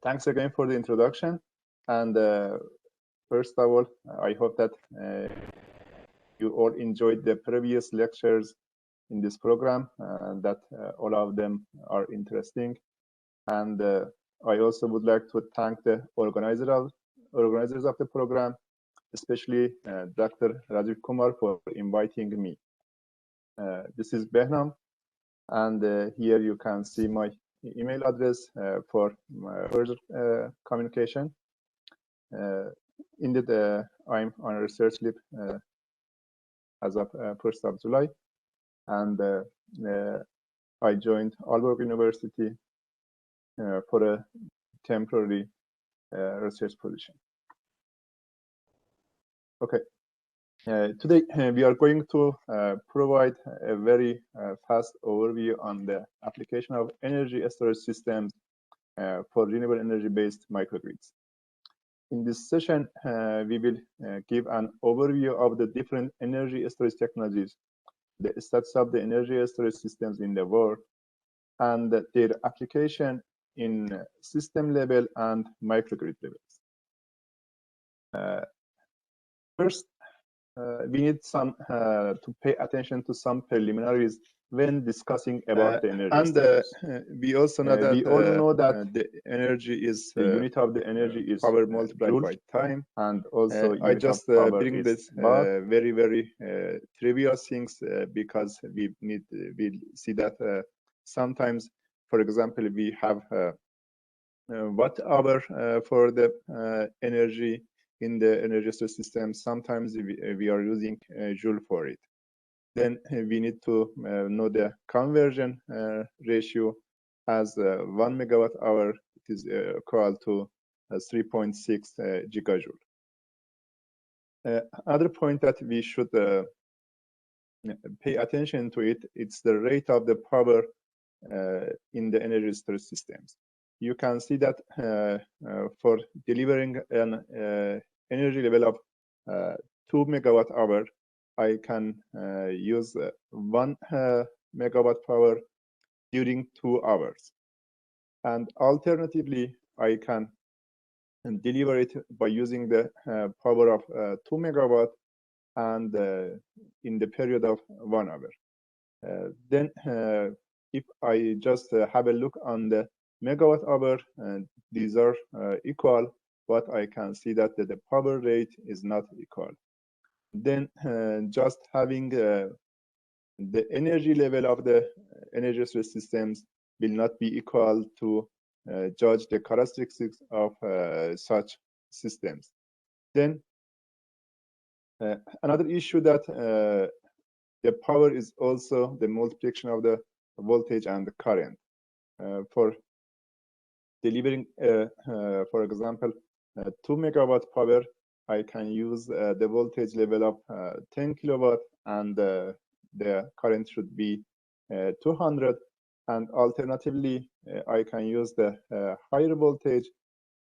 Thanks again for the introduction. And first of all, I hope that you all enjoyed the previous lectures in this program, that all of them are interesting. And I also would like to thank the organizers of the program, especially Dr. Rajiv Kumar, for inviting me. This is Behnam, and here you can see my email address for further communication. Indeed, I'm on a research leave as of 1st of July, and I joined Aalborg University for a temporary research position. Okay. Today, we are going to provide a very fast overview on the application of energy storage systems for renewable energy-based microgrids. In this session, we will give an overview of the different energy storage technologies, the status of the energy storage systems in the world, and their application in system level and microgrid levels. First, we need to pay attention to some preliminaries when discussing about the energy. And we also know that we all know that the energy is the unit of the energy is power multiplied by time, and also I just bring this very trivial things because we see that sometimes, for example, we have watt hour for the energy in the energy storage system. Sometimes we are using joule for it. Then we need to know the conversion ratio. As 1 megawatt hour, it is equal to 3.6 gigajoule. Another point that we should pay attention to it's the rate of the power in the energy storage systems. You can see that for delivering an energy level of 2 megawatt hour, I can use 1 megawatt power during 2 hours. And alternatively, I can deliver it by using the power of 2 megawatt and in the period of 1 hour. Then if I just have a look on the megawatt hour, and these are equal, but I can see that the power rate is not equal. Then just having the energy level of the energy storage systems will not be equal to judge the characteristics of such systems. Then another issue that the power is also the multiplication of the voltage and the current. For delivering, for example, 2 megawatt power, I can use the voltage level of 10 kilowatt, and the current should be 200. And alternatively, I can use the higher voltage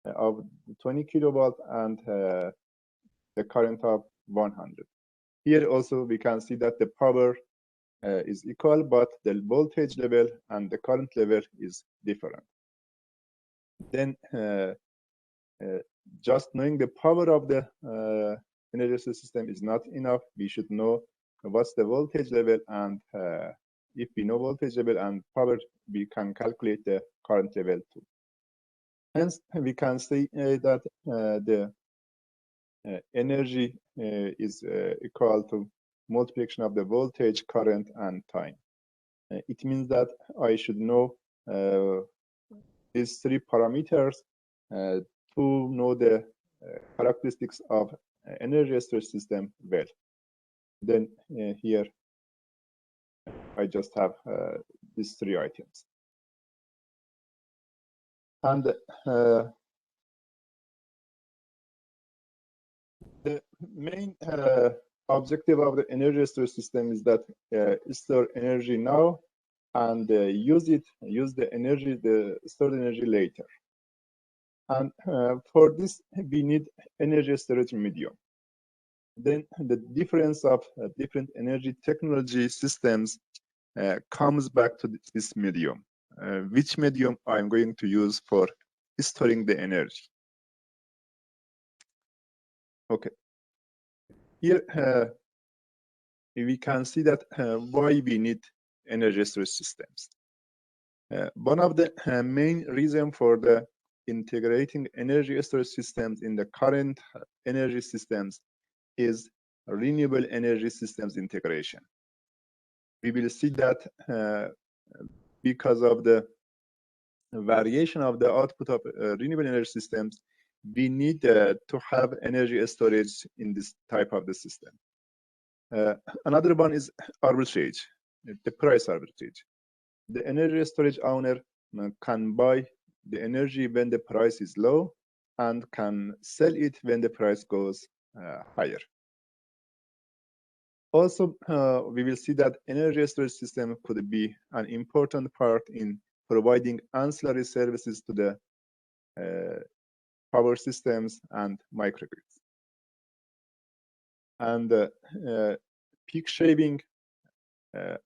of 20 kilowatt and the current of 100. Here also we can see that the power is equal, but the voltage level and the current level is different. Then just knowing the power of the energy system is not enough. We should know what's the voltage level, and if we know voltage level and power, we can calculate the current level too. Hence, we can say that the energy is equal to multiplication of the voltage, current, and time. It means that I should know these 3 parameters to know the characteristics of energy storage system well. Then here I just have these 3 items. And the main objective of the energy storage system is that store energy now and use the energy, the stored energy later. And for this, we need energy storage medium. Then the difference of different energy technology systems comes back to this medium. Which medium I'm going to use for storing the energy. Okay. Here we can see that why we need energy storage systems. One of the main reasons for the integrating energy storage systems in the current energy systems is renewable energy systems integration. We will see that because of the variation of the output of renewable energy systems, we need to have energy storage in this type of the system. Another one is arbitrage, the price arbitrage. The energy storage owner can buy the energy when the price is low and can sell it when the price goes higher. Also, we will see that energy storage system could be an important part in providing ancillary services to the power systems and microgrids. And peak shaving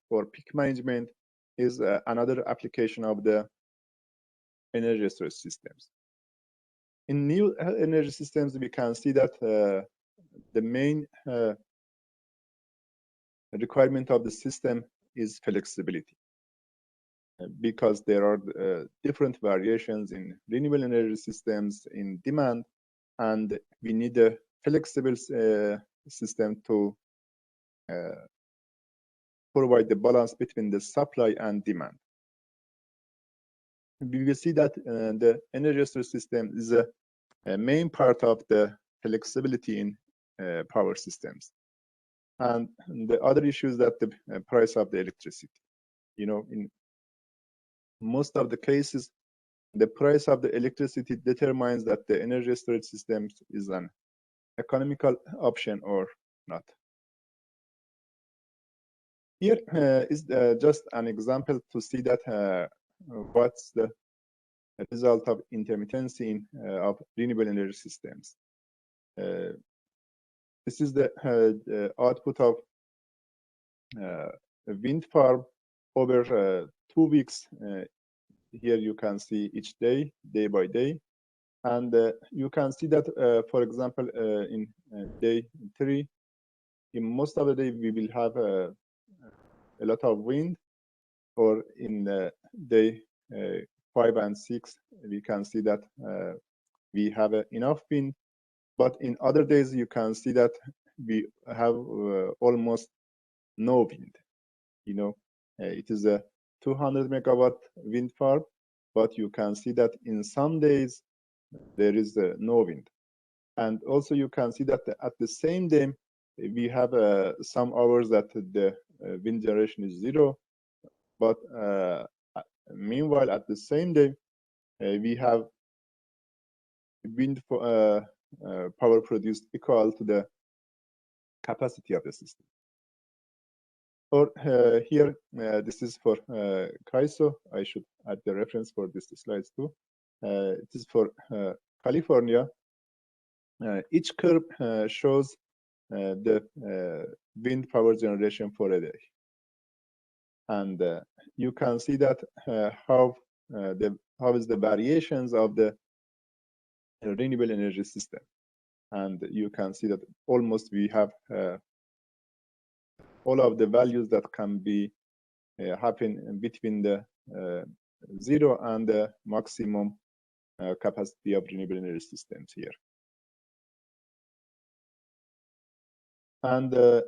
or peak management is another application of the energy storage systems. In new energy systems, we can see that the main requirement of the system is flexibility, because there are different variations in renewable energy systems in demand, and we need a flexible system to provide the balance between the supply and demand. We will see that the energy storage system is a main part of the flexibility in power systems. And the other issue is that the price of the electricity. You know, in most of the cases, the price of the electricity determines that the energy storage system is an economical option or not. Here is just an example to see that what's the result of intermittency of renewable energy systems. This is the output of a wind farm over 2 weeks. Here you can see each day, day by day. And you can see that, for example, in day 3, in most of the day, we will have a lot of wind, or in day 5 and 6, we can see that we have enough wind. But in other days, you can see that we have almost no wind. You know, it is a 200 megawatt wind farm, but you can see that in some days there is no wind. And also you can see that at the same day, we have some hours that the wind generation is 0, but meanwhile, at the same day, we have wind power produced equal to the capacity of the system. Or here, this is for CAISO. I should add the reference for this slides too. It is for California. Each curve shows the wind power generation for a day. And you can see that how is the variations of the renewable energy system. And you can see that almost we have all of the values that can be happen between the 0 and the maximum capacity of renewable energy systems here. And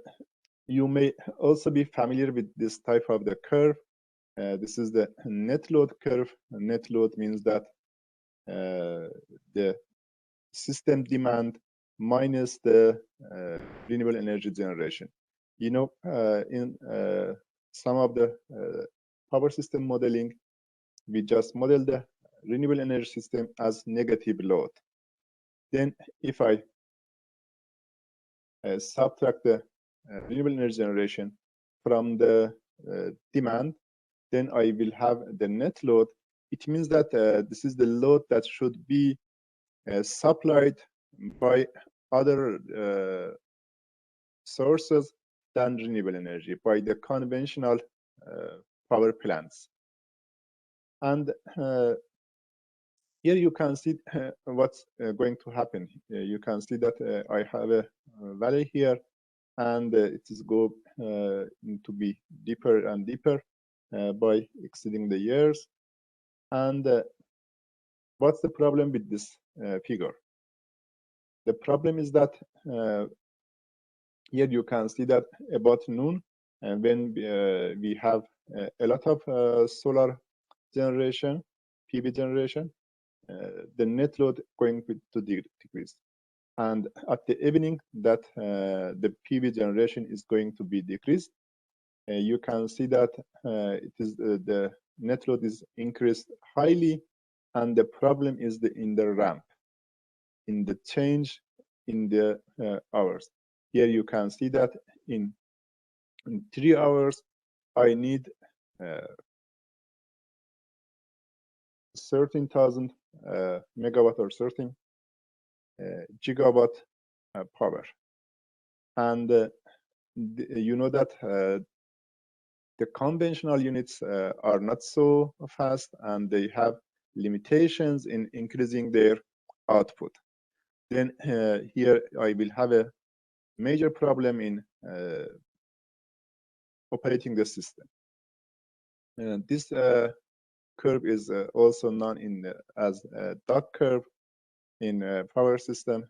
you may also be familiar with this type of the curve. This is the net load curve. Net load means that the system demand minus the renewable energy generation. You know, in some of the power system modeling, we just model the renewable energy system as negative load. Then if I subtract the renewable energy generation from the demand, then I will have the net load. It means that this is the load that should be supplied by other sources than renewable energy, by the conventional power plants. And Here you can see what's going to happen. You can see that I have a valley here, and it is go to be deeper and deeper by exceeding the years. And what's the problem with this figure? The problem is that here you can see that about noon, when we have a lot of solar generation, PV generation, the net load going to decrease. And at the evening, that the PV generation is going to be decreased. You can see that it is the net load is increased highly, and the problem is in the ramp, in the change in the hours. Here you can see that in 3 hours, I need 13,000 megawatt or 13 gigawatt power. And you know that the conventional units are not so fast, and they have limitations in increasing their output. Then here I will have a major problem in operating the system. This curve is also known as dot curve in power system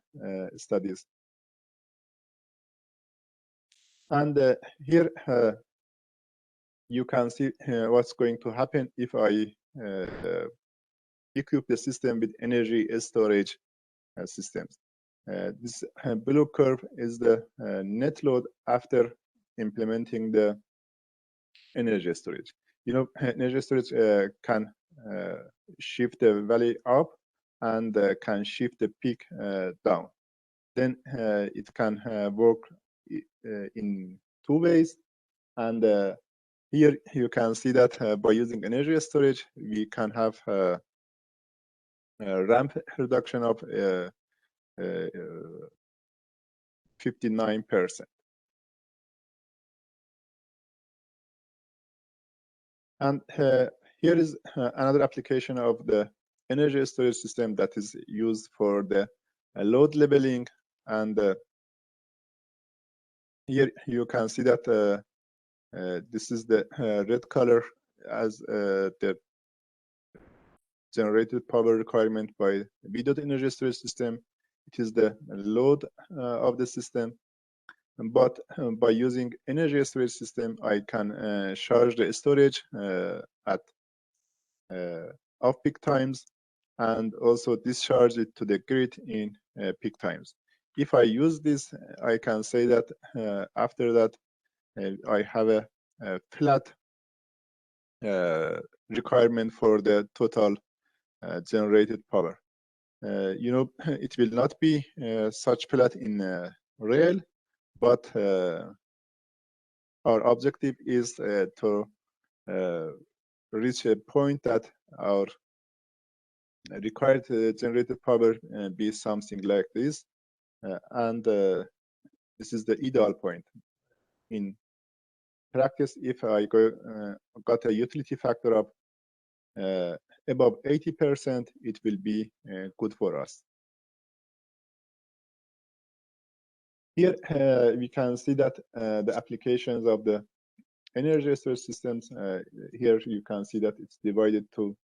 studies. And here you can see what's going to happen if I equip the system with energy storage systems. This blue curve is the net load after implementing the energy storage. You know, energy storage can shift the valley up and can shift the peak down. Then it can work in 2 ways. And here you can see that by using energy storage, we can have a ramp reduction of 59%. And here is another application of the energy storage system that is used for the load leveling. And here you can see that this is the red color as the generated power requirement by VDOT energy storage system. It is the load of the system. But by using energy storage system, I can charge the storage at off-peak times, and also discharge it to the grid in peak times. If I use this, I can say that after that, I have a flat requirement for the total generated power. You know, it will not be such flat in real, but our objective is to reach a point that our required generated power be something like this, and this is the ideal point. In practice, if I got a utility factor of above 80%, it will be good for us. Here we can see that the applications of the energy storage systems, here you can see that it's divided to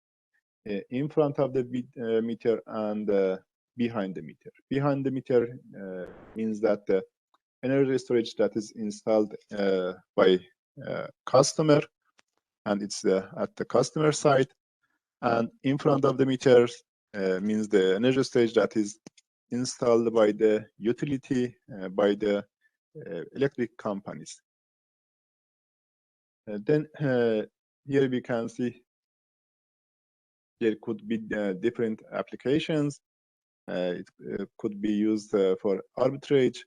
in front of the meter and behind the meter. Behind the meter means that the energy storage that is installed by customer, and it's at the customer side. And in front of the meters means the energy storage that is installed by the utility, by the electric companies. Then here we can see there could be different applications. It could be used for arbitrage.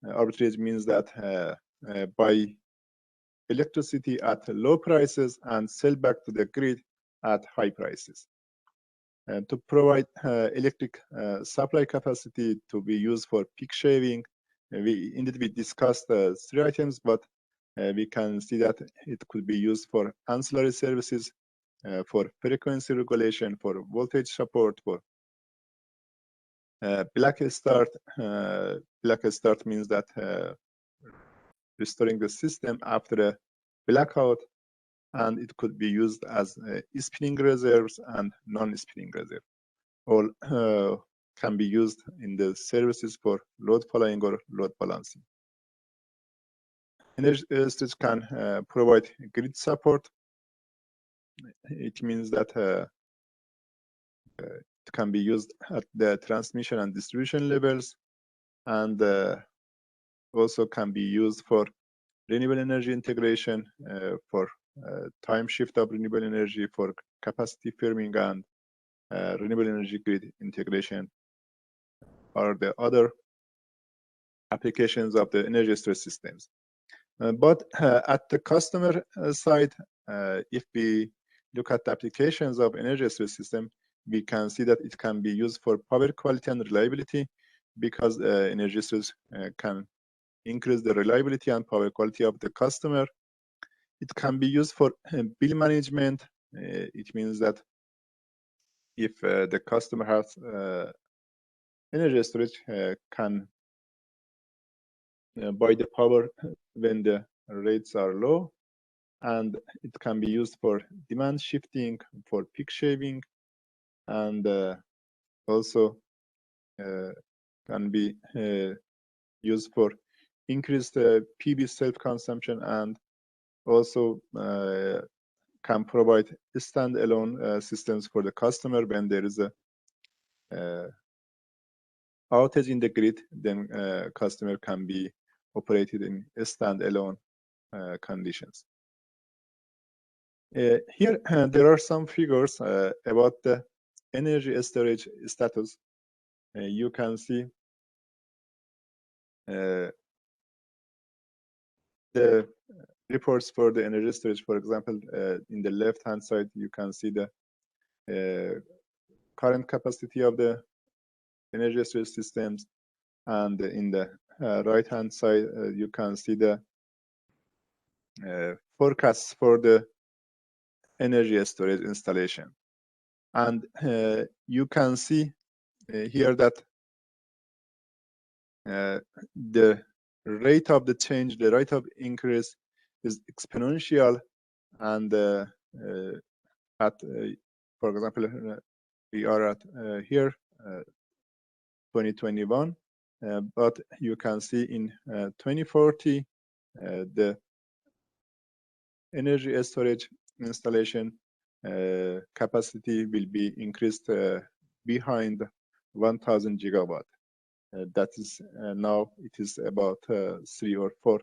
Arbitrage means that buy electricity at low prices and sell back to the grid at high prices. To provide electric supply capacity to be used for peak shaving, we discussed 3 items, but we can see that it could be used for ancillary services for frequency regulation, for voltage support, for black start. Black start means that restoring the system after a blackout, and it could be used as spinning reserves and non-spinning reserve. All can be used in the services for load following or load balancing. Energy storage can provide grid support. It means that it can be used at the transmission and distribution levels, and also can be used for renewable energy integration, for time shift of renewable energy, for capacity firming, and renewable energy grid integration are the other applications of the energy storage systems. But at the customer side, if we look at the applications of energy storage system, we can see that it can be used for power quality and reliability, because energy storage can increase the reliability and power quality of the customer. It can be used for bill management. It means that if the customer has energy storage, can buy the power when the rates are low, and it can be used for demand shifting, for peak shaving, and also can be used for increased PV self-consumption, and also can provide standalone systems for the customer when there is a outage in the grid. Then customer can be operated in standalone conditions. Here there are some figures about the energy storage status. You can see the reports for the energy storage. For example, in the left-hand side, you can see the current capacity of the energy storage systems, and in the right-hand side, you can see the forecasts for the energy storage installation. And you can see here that the rate of the change, the rate of increase is exponential, and at, for example, we are at here 2021, but you can see in 2040 the energy storage installation capacity will be increased behind 1,000 gigawatt. That is now it is about 3 or 4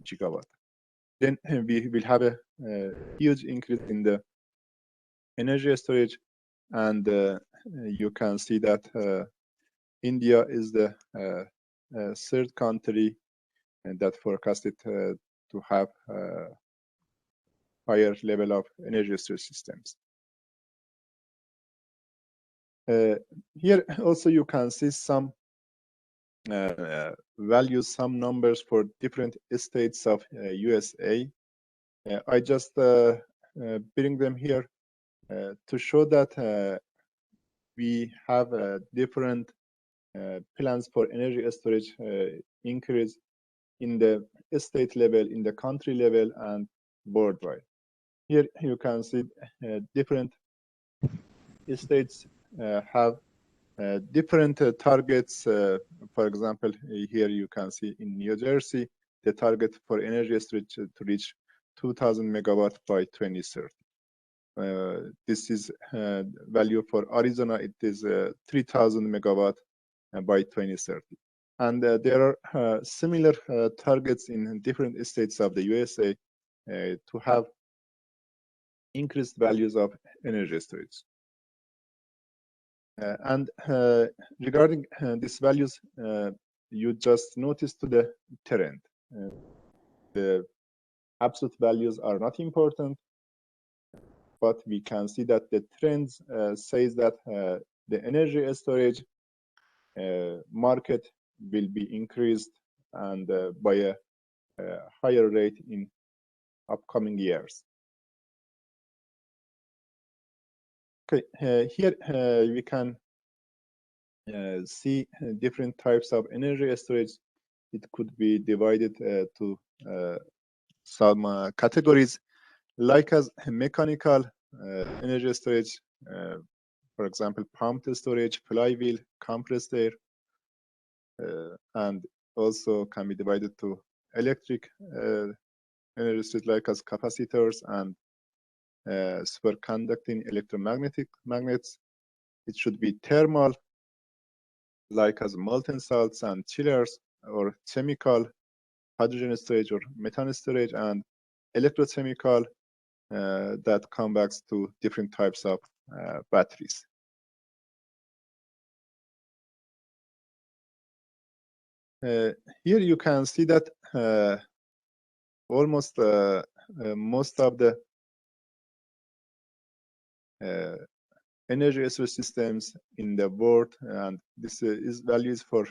gigawatt. Then we will have a huge increase in the energy storage, and you can see that India is the third country that forecasted to have higher level of energy storage systems. Here also you can see some values, some numbers for different states of USA. I just bring them here to show that we have different plans for energy storage increase in the state level, in the country level, and worldwide. Here you can see different states have different targets. For example, here you can see in New Jersey, the target for energy storage to reach 2,000 megawatt by 2030. This is value for Arizona. It is 3,000 megawatt by 2030. And there are similar targets in different states of the USA to have increased values of energy storage. And regarding these values, you just notice to the trend. The absolute values are not important, but we can see that the trends says that the energy storage market will be increased, and by a higher rate in upcoming years. Okay, here we can see different types of energy storage. It could be divided to some categories, like as mechanical energy storage, for example, pumped storage, flywheel, compressed air, and also can be divided to electric energy storage, like as capacitors and superconducting electromagnetic magnets. It should be thermal, like as molten salts and chillers, or chemical, hydrogen storage or methane storage, and electrochemical that come back to different types of batteries. Here you can see that almost most of the energy storage systems in the world, and this is values for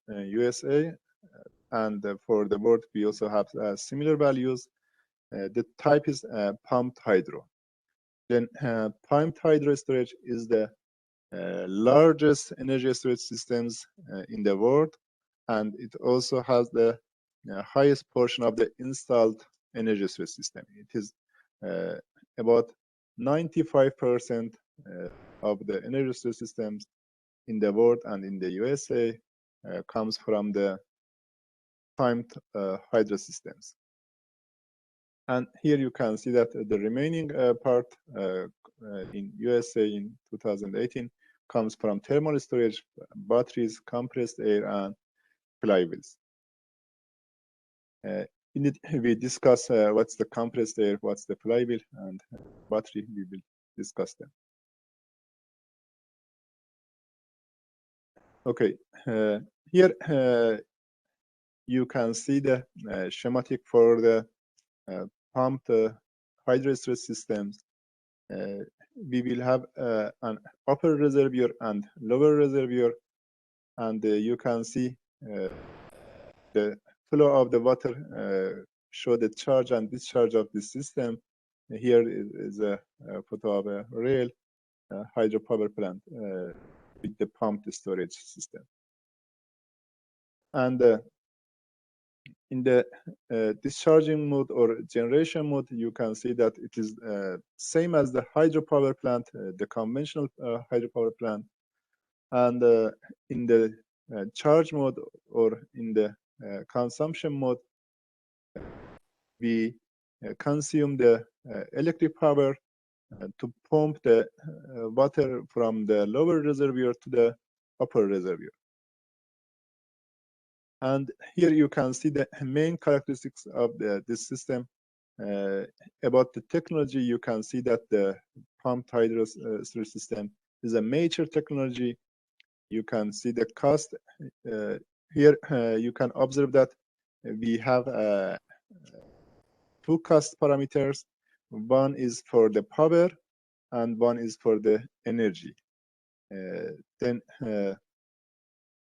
USA, and for the world we also have similar values. The type is pumped hydro. Then pumped hydro storage is the largest energy storage systems in the world, and it also has the highest portion of the installed energy storage system. It is about 95% of the energy storage systems in the world and in the USA comes from the pumped hydro systems. And here you can see that the remaining part in USA in 2018 comes from thermal storage, batteries, compressed air, and flywheels. In it, we discuss what's the compressed air, what's the flywheel, and battery. We will discuss them. Okay, here you can see the schematic for the pumped hydro storage systems. We will have an upper reservoir and lower reservoir, and you can see the flow of the water show the charge and discharge of the system. Here is a photo of a real hydropower plant with the pumped storage system. And in the discharging mode or generation mode, you can see that it is same as the hydropower plant, the conventional hydropower plant. And in the charge mode or in the consumption mode, we consume the electric power to pump the water from the lower reservoir to the upper reservoir. And here you can see the main characteristics of this system. About the technology, you can see that the pumped hydro storage system is a major technology. You can see the cost. Here you can observe that we have two cost parameters. One is for the power and one is for the energy. Then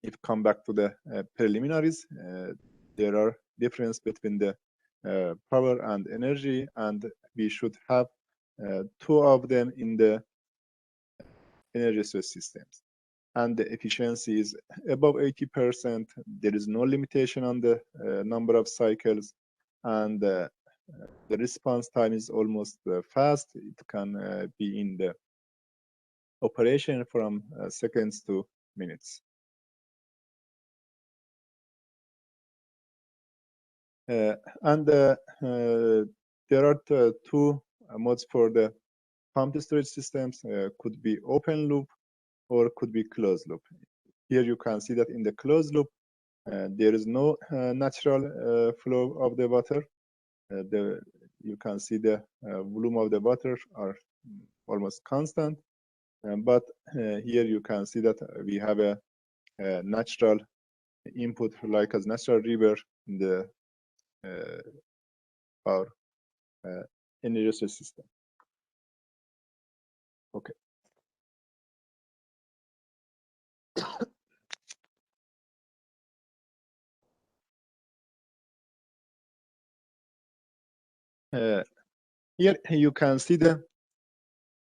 if come back to the preliminaries, there are difference between the power and energy, and we should have two of them in the energy storage systems. And the efficiency is above 80%. There is no limitation on the number of cycles, and the response time is almost fast. It can be in the operation from seconds to minutes. And there are two modes for the pumped storage systems. Could be open loop or could be closed loop. Here you can see that in the closed loop, there is no natural flow of the water. You can see the volume of the water are almost constant. But here you can see that we have a natural input, like a natural river in the our energy storage system. Okay. Here you can see the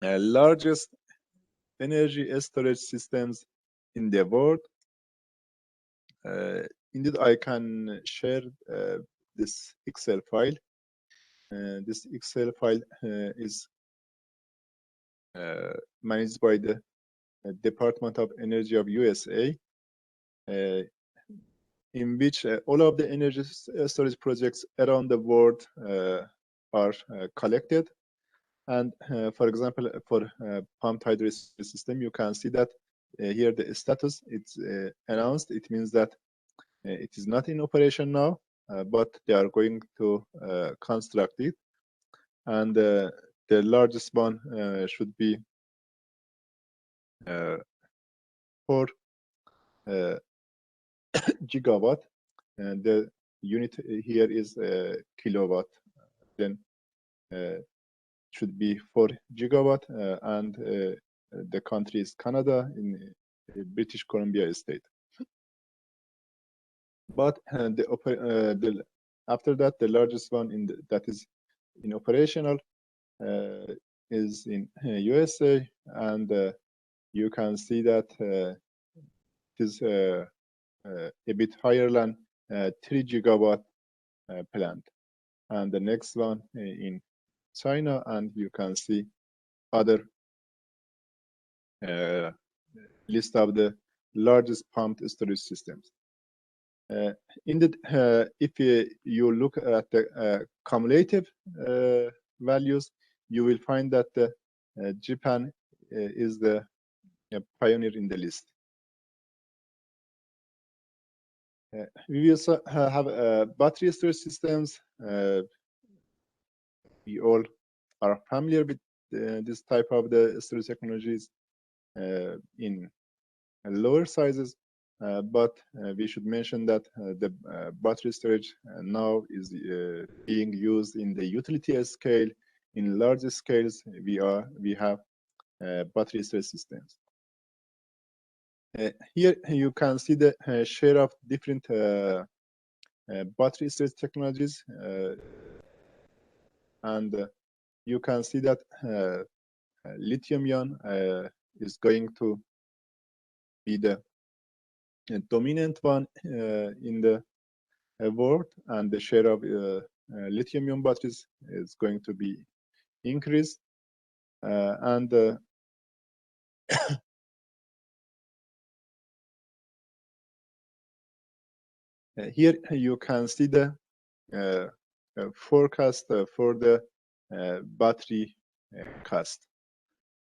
largest energy storage systems in the world. Indeed, I can share this Excel file. This Excel file is managed by the Department of Energy of USA, in which all of the energy storage projects around the world are collected. And for example, for pumped hydro system, you can see that here the status, it's announced. It means that it is not in operation now, but they are going to construct it. And the largest one should be 4 gigawatt, and the unit here is kilowatt. Then should be 4 gigawatt, and the country is Canada in British Columbia state. But after that, the largest one that is in operational is in USA, and you can see that it is a bit higher than 3 gigawatt plant. And the next one in China, and you can see other list of the largest pumped storage systems. Indeed, if you look at the cumulative values, you will find that Japan is the pioneer in the list. We also have battery storage systems. We all are familiar with this type of the storage technologies in lower sizes, but we should mention that the battery storage now is being used in the utility scale. In larger scales, we have battery storage systems. Here you can see the share of different battery storage technologies, and you can see that lithium-ion is going to be the dominant one in the world, and the share of lithium-ion batteries is going to be increased. And here you can see the forecast for the battery cost,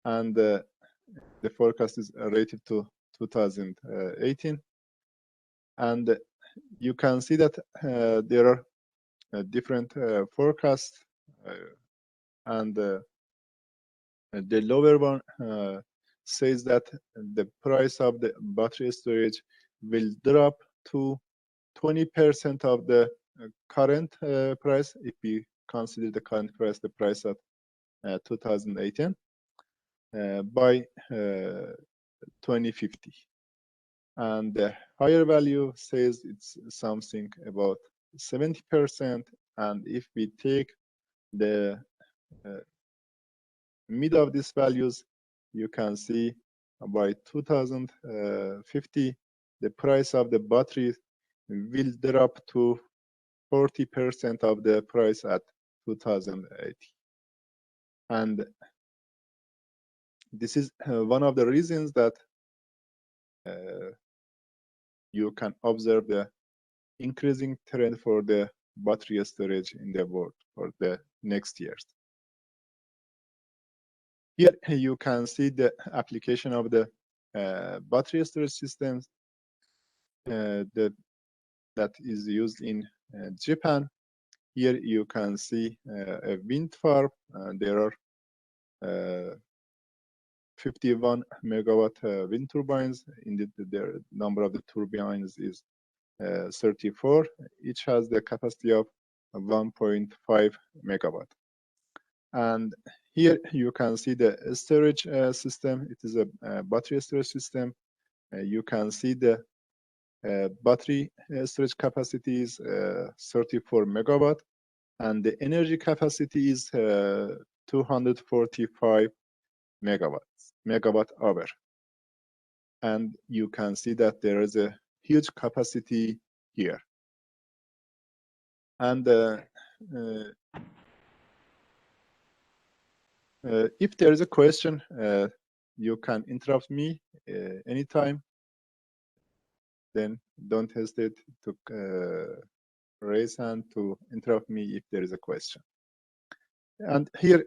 and the forecast is related to 2018, and you can see that there are different forecasts, and the lower one says that the price of the battery storage will drop to 20% of the current price, if we consider the current price, the price of 2018, by 2050. And the higher value says it's something about 70%. And if we take the mid of these values, you can see by 2050, the price of the battery will drop to 40% of the price at 2080. And this is one of the reasons that you can observe the increasing trend for the battery storage in the world for the next years. Here you can see the application of the battery storage systems that is used in Japan. Here you can see a wind farm. There are 51 megawatt wind turbines. Indeed, the number of the turbines is 34. Each has the capacity of 1.5 megawatt. And here you can see the storage system. It is a battery storage system. You can see the battery storage capacity is 34 megawatt, and the energy capacity is 245 megawatt hour. And you can see that there is a huge capacity here. And if there is a question, you can interrupt me anytime. Then don't hesitate to raise hand to interrupt me if there is a question. And here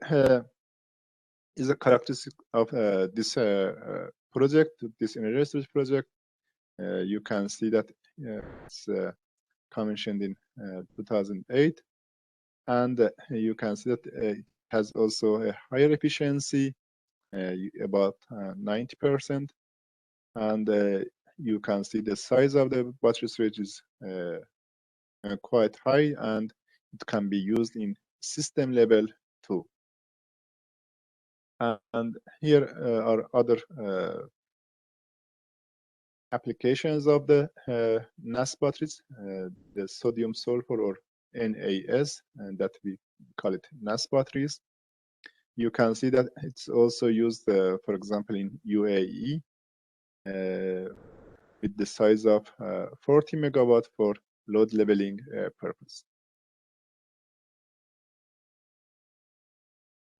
is a characteristic of this project, this energy storage project. You can see that it's commissioned in 2008, and you can see that it has also a higher efficiency, about 90%, and you can see the size of the battery storage is quite high, and it can be used in system level too. And here are other applications of the Nas batteries, the sodium sulfur or NAS, and that we call it Nas batteries. You can see that it's also used, for example, in UAE with the size of 40 megawatt for load leveling purpose.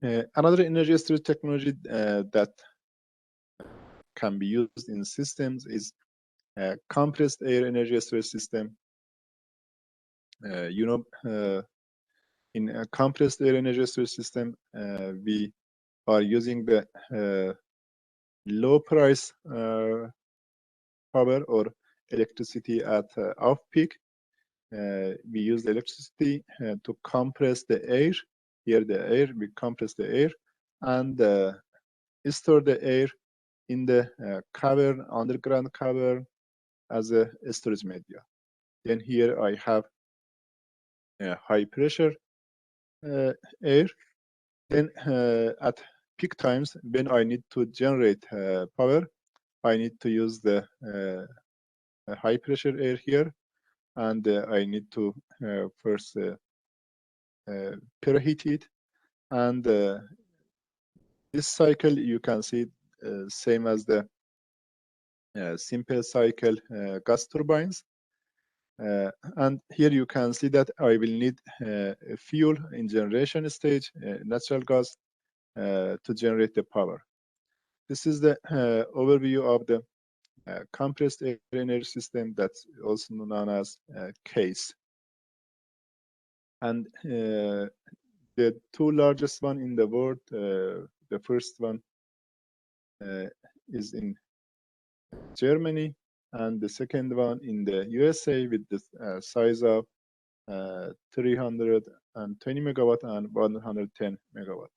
Another energy storage technology that can be used in systems is compressed air energy storage system. In a compressed air energy storage system, we are using the low price power or electricity at off peak. We use the electricity to compress the air. Here the air, we compress the air and store the air in the cavern, underground cavern, as a storage media. Then here I have high pressure air. Then at peak times, when I need to generate power, I need to use the high pressure air here, and I need to first preheat it. And this cycle, you can see same as the simple cycle gas turbines. And here you can see that I will need fuel in generation stage, natural gas, to generate the power. This is the overview of the compressed air energy system, that's also known as CASE. And the two largest one in the world, the first one is in Germany, and the second one in the USA with the size of 320 megawatt and 110 megawatt.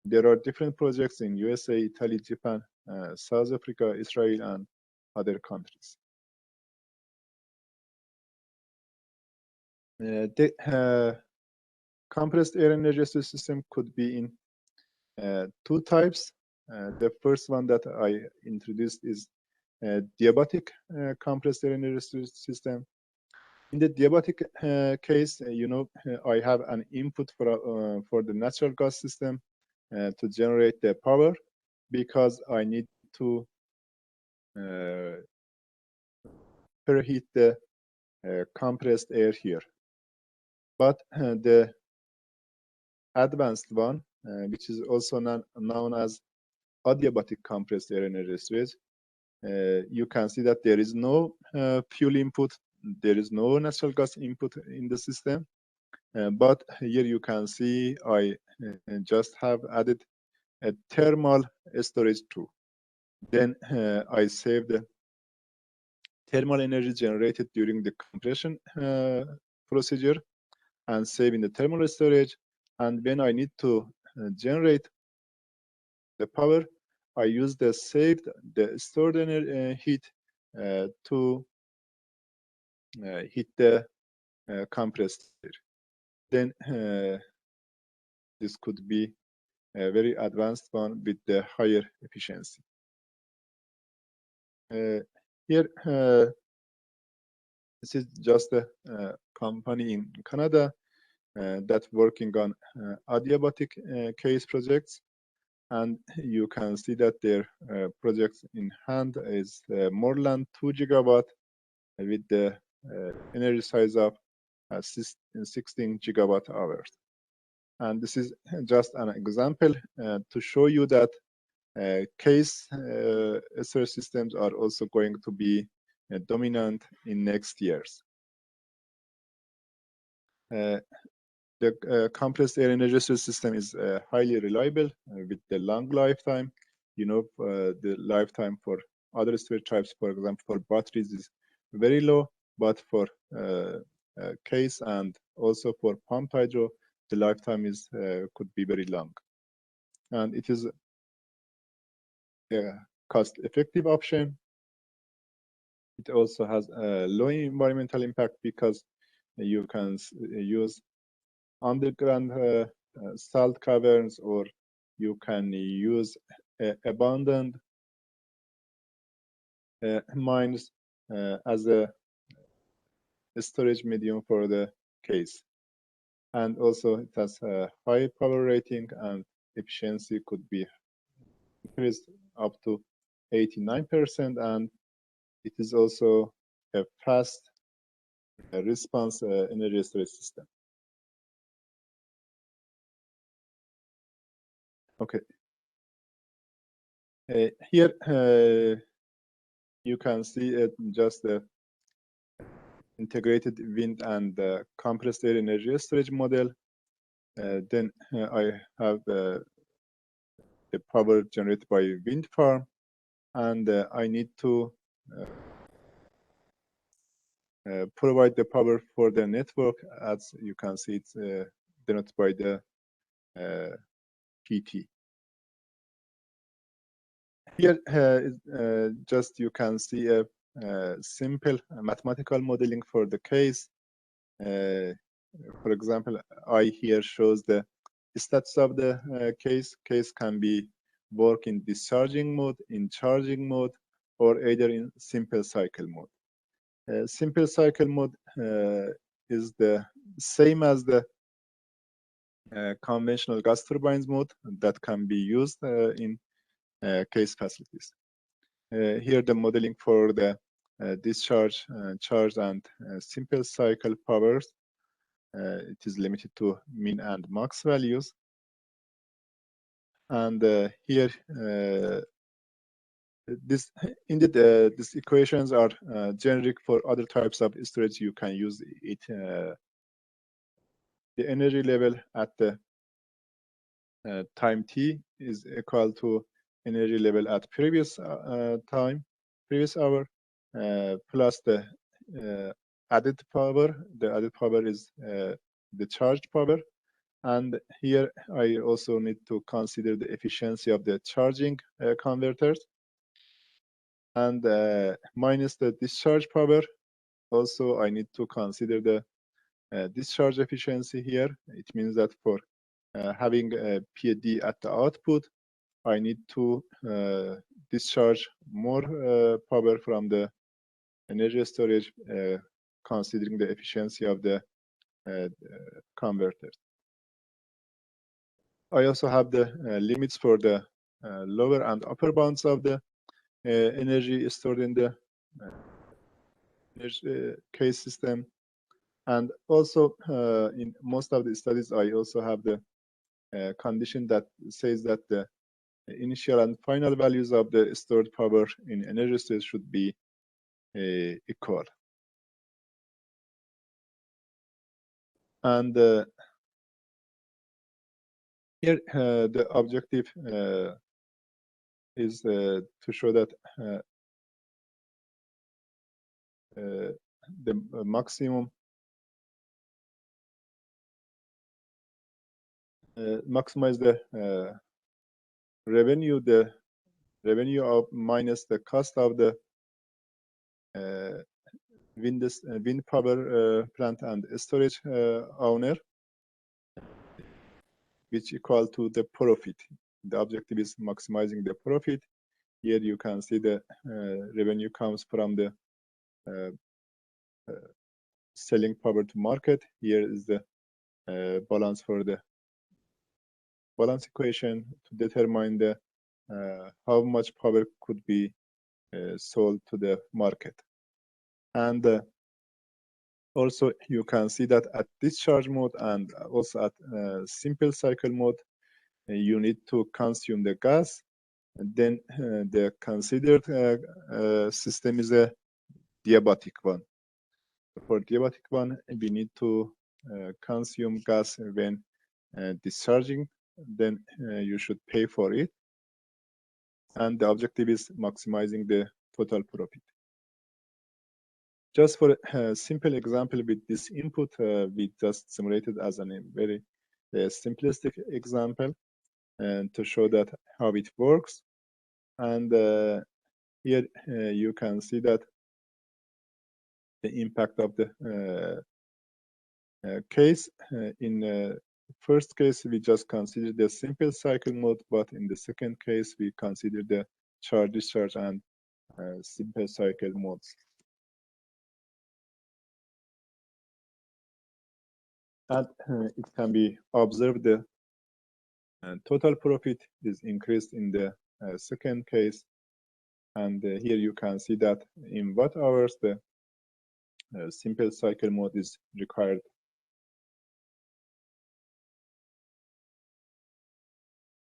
There are different projects in USA, Italy, Japan, South Africa, Israel, and other countries. The compressed air energy system could be in two types. The first one that I introduced is diabatic compressed air energy system. In the diabatic case, I have an input for the natural gas system to generate the power, because I need to preheat the compressed air here. But the advanced one, which is also known as adiabatic compressed air energy storage, you can see that there is no fuel input, there is no natural gas input in the system. But here you can see I just have added a thermal storage too. Then I save the thermal energy generated during the compression procedure and save in the thermal storage. And when I need to generate the power, I use the stored energy heat to heat the compressed air. Then this could be a very advanced one with the higher efficiency. Here, this is just a company in Canada that's working on adiabatic case projects. And you can see that their projects in hand is more than 2 gigawatt with the energy size of 16 gigawatt hours. And this is just an example to show you that case storage systems are also going to be dominant in next years. The compressed air energy storage system is highly reliable with the long lifetime. You know, the lifetime for other storage types, for example, for batteries is very low, but for case and also for pumped hydro, the lifetime is could be very long. And it is a cost-effective option. It also has a low environmental impact because you can use underground salt caverns, or you can use abandoned mines as a storage medium for the case. And also it has a high power rating, and efficiency could be increased up to 89%, and it is also a fast response energy storage system. Okay. Here you can see just the integrated wind and compressed air energy storage model. Then I have the power generated by wind farm, and I need to provide the power for the network. As you can see, it's denoted by the PT. Here, just you can see a simple mathematical modeling for the case. For example, I here shows the stats of the case. Case can be work in discharging mode, in charging mode, or either in simple cycle mode. Simple cycle mode is the same as the conventional gas turbines mode that can be used in case facilities. Here the modeling for the discharge, charge, and simple cycle powers. It is limited to min and max values. And here, these equations are generic for other types of storage. You can use it. The energy level at the time t is equal to energy level at previous previous hour, plus the added power. The added power is the charged power. And here I also need to consider the efficiency of the charging converters. And minus the discharge power. Also, I need to consider the discharge efficiency here. It means that for having a PhD at the output, I need to discharge more power from the energy storage, considering the efficiency of the converters. I also have the limits for the lower and upper bounds of the energy stored in the case system. And also in most of the studies, I also have the condition that says that the initial and final values of the stored power in energy storage should be equal. And here the objective is to show that the maximum maximize the revenue of minus the cost of the wind power plant and storage owner, which equal to the profit. The objective is maximizing the profit. Here you can see the revenue comes from the selling power to market. Here is the balance for the balance equation to determine the how much power could be sold to the market. And also you can see that at discharge mode and also at simple cycle mode, you need to consume the gas. And then the considered system is a diabatic one. For diabatic one, we need to consume gas when discharging, then you should pay for it. And the objective is maximizing the total profit. Just for a simple example with this input, we just simulated as a very simplistic example and to show that how it works. And here you can see that the impact of the case. In first case, we just consider the simple cycle mode, but in the second case, we consider the charge discharge and simple cycle modes. And it can be observed the total profit is increased in the second case. And here you can see that in watt hours, the simple cycle mode is required.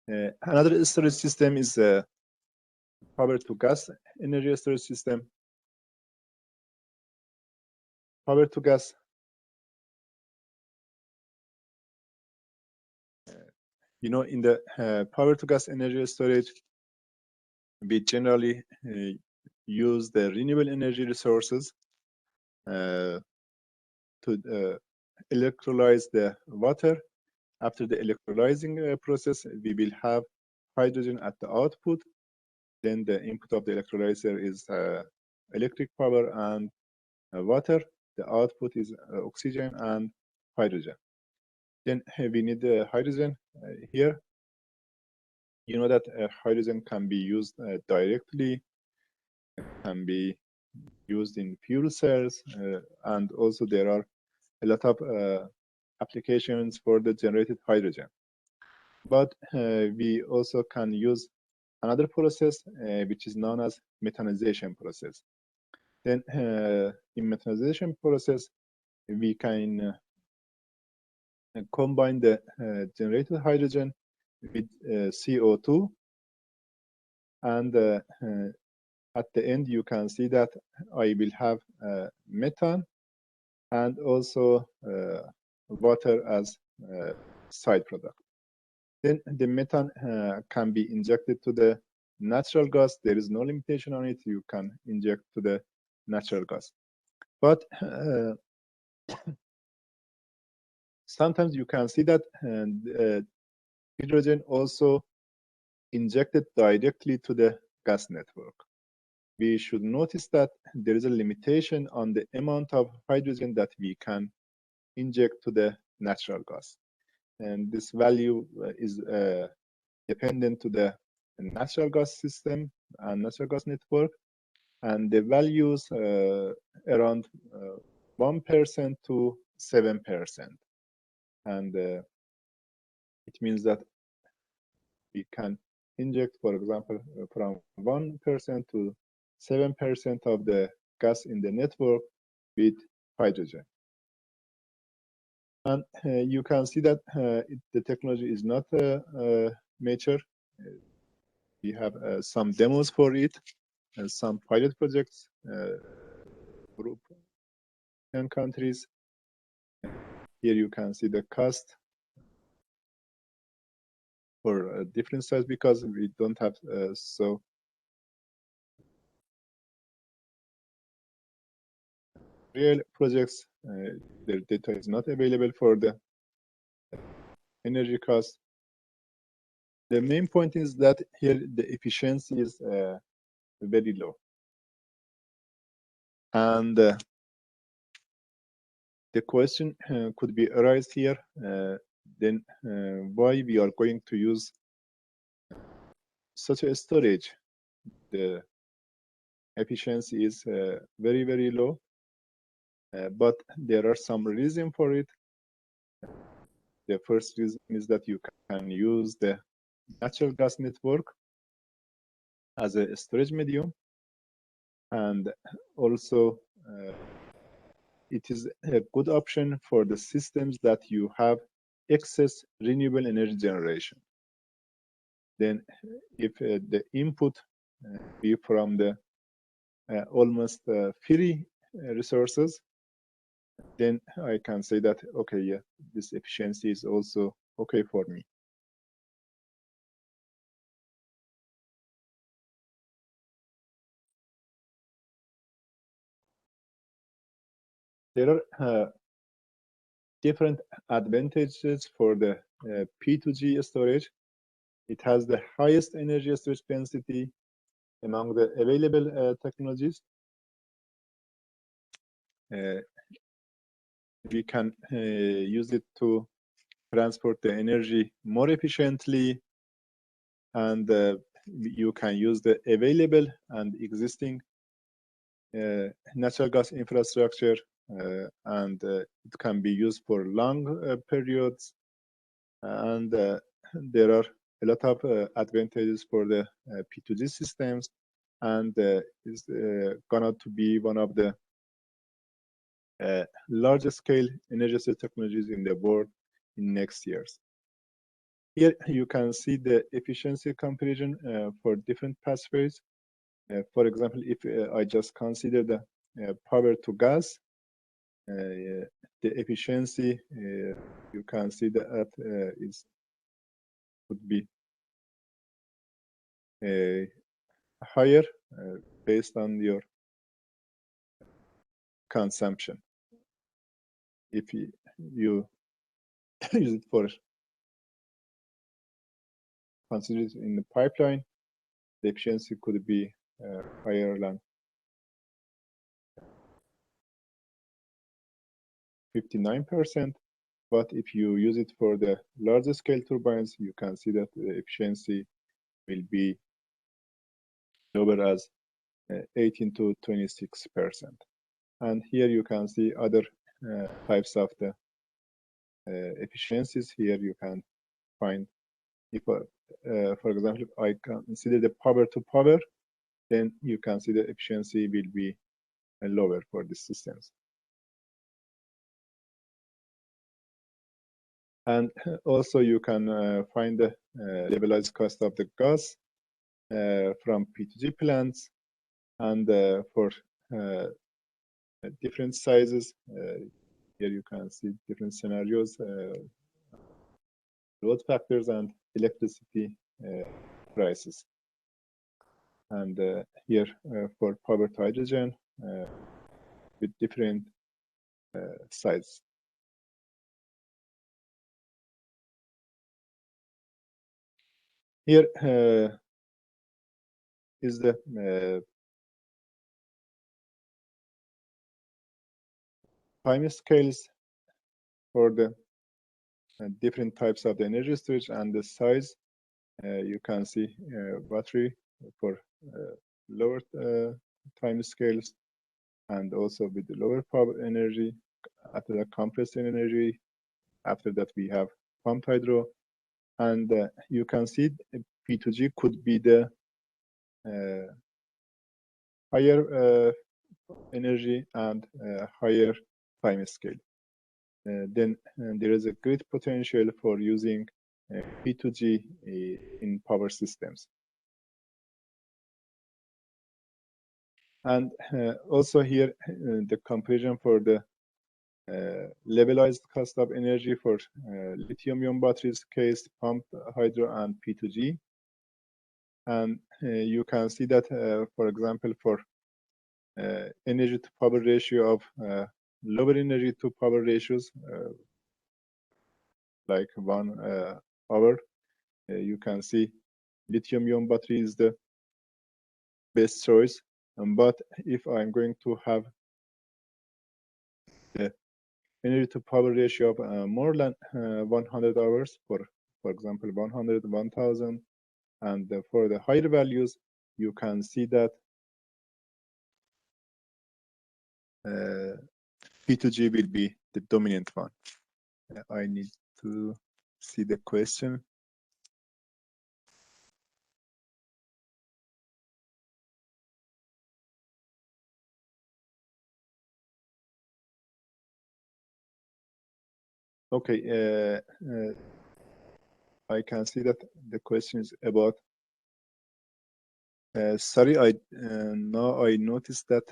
Another storage system is power to gas energy storage system. Power to gas. You know, in the power to gas energy storage, we generally use the renewable energy resources to electrolyze the water. After the electrolyzing process, we will have hydrogen at the output. Then the input of the electrolyzer is electric power and water. The output is oxygen and hydrogen. Then we need the hydrogen here. You know that hydrogen can be used directly, can be used in fuel cells, and also there are a lot of applications for the generated hydrogen. But we also can use another process which is known as methanization process. Then in methanization process, we can combine the generated hydrogen with CO2, and at the end you can see that I will have methane and also water as side product. Then the methane can be injected to the natural gas. There is no limitation on it. You can inject to the natural gas. But sometimes you can see that hydrogen also injected directly to the gas network. We should notice that there is a limitation on the amount of hydrogen that we can inject to the natural gas. And this value is dependent to the natural gas system and natural gas network. And the values around 1% to 7%. And it means that we can inject, for example, from 1% to 7% of the gas in the network with hydrogen. And you can see that the technology is not mature. We have some demos for it, and some pilot projects, group 10 countries. Here you can see the cost for different sites because we don't have so real projects. The data is not available for the energy cost. The main point is that here the efficiency is very low. And the question could be arise here, then why we are going to use such a storage? The efficiency is very, very low, but there are some reason for it. The first reason is that you can use the natural gas network as a storage medium, and also it is a good option for the systems that you have excess renewable energy generation. Then if the input be from the almost free resources, then I can say that, okay, yeah, this efficiency is also okay for me. There are different advantages for the P2g storage. It has the highest energy storage density among the available technologies. We can use it to transport the energy more efficiently, and you can use the available and existing natural gas infrastructure, and it can be used for long periods, and there are a lot of advantages for the P2g systems, and is gonna to be one of the largest scale energy storage technologies in the world in next years. Here you can see the efficiency comparison for different pathways. For example, if I just consider the power to gas, the efficiency, you can see that is would be higher based on your consumption. If you use it for consider it in the pipeline, the efficiency could be higher than 59%. But if you use it for the larger scale turbines, you can see that the efficiency will be lower as 18 to 26%. And here you can see other types of the efficiencies. Here you can find, if for example, if I consider the power to power, then you can see the efficiency will be lower for these systems. And also you can find the levelized cost of the gas from P2g plants, and for different sizes. Here you can see different scenarios, load factors, and electricity prices. And here for power to hydrogen with different sizes. Here is the time scales for the different types of the energy storage and the size. You can see battery for lower time scales, and also with the lower power energy. After that, compressed energy. After that, we have pumped hydro, and you can see P2g could be the higher energy and higher time scale. Then there is a great potential for using P2g in power systems. And also here, the comparison for the levelized cost of energy for lithium-ion batteries, case, pumped hydro, and P2g. And you can see that, for example, for energy to power ratio of lower energy to power ratios, like 1 hour, you can see lithium-ion battery is the best choice. But if I'm going to have the energy to power ratio of more than 100 hours, for example, 100, 1000, and for the higher values, you can see that P2g will be the dominant one. I need to see the question. Okay, I can see that the question is about. Sorry, now I noticed that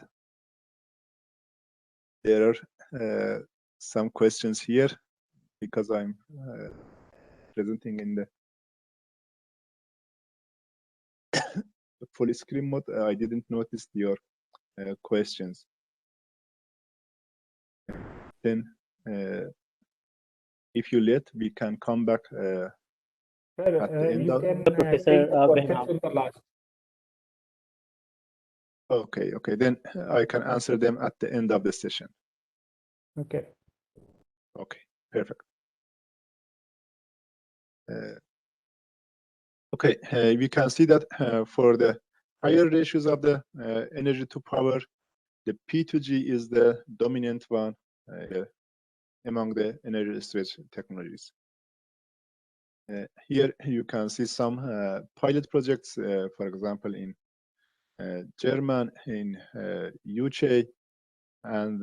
there are some questions here because I'm presenting in the full screen mode. I didn't notice your questions. Then, if you let, we can come back at the end of. Professor Behnam. Okay. Then I can answer them at the end of the session. Okay. Okay, perfect. Okay, we can see that for the higher ratios of the energy to power, the P2g is the dominant one among the energy storage technologies. Here you can see some pilot projects, for example, in German, in UK, and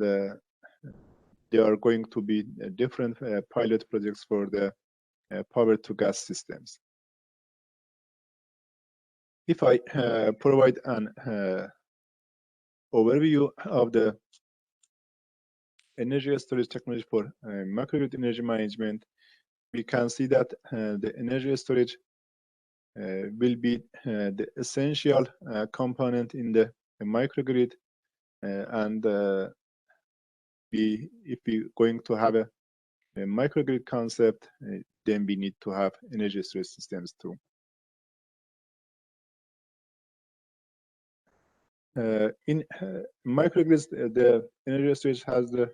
there are going to be different pilot projects for the power to gas systems. If I provide an overview of the energy storage technology for microgrid energy management, we can see that the energy storage will be the essential component in the microgrid, and if we're going to have a microgrid concept, then we need to have energy storage systems too. In microgrids, the energy storage has the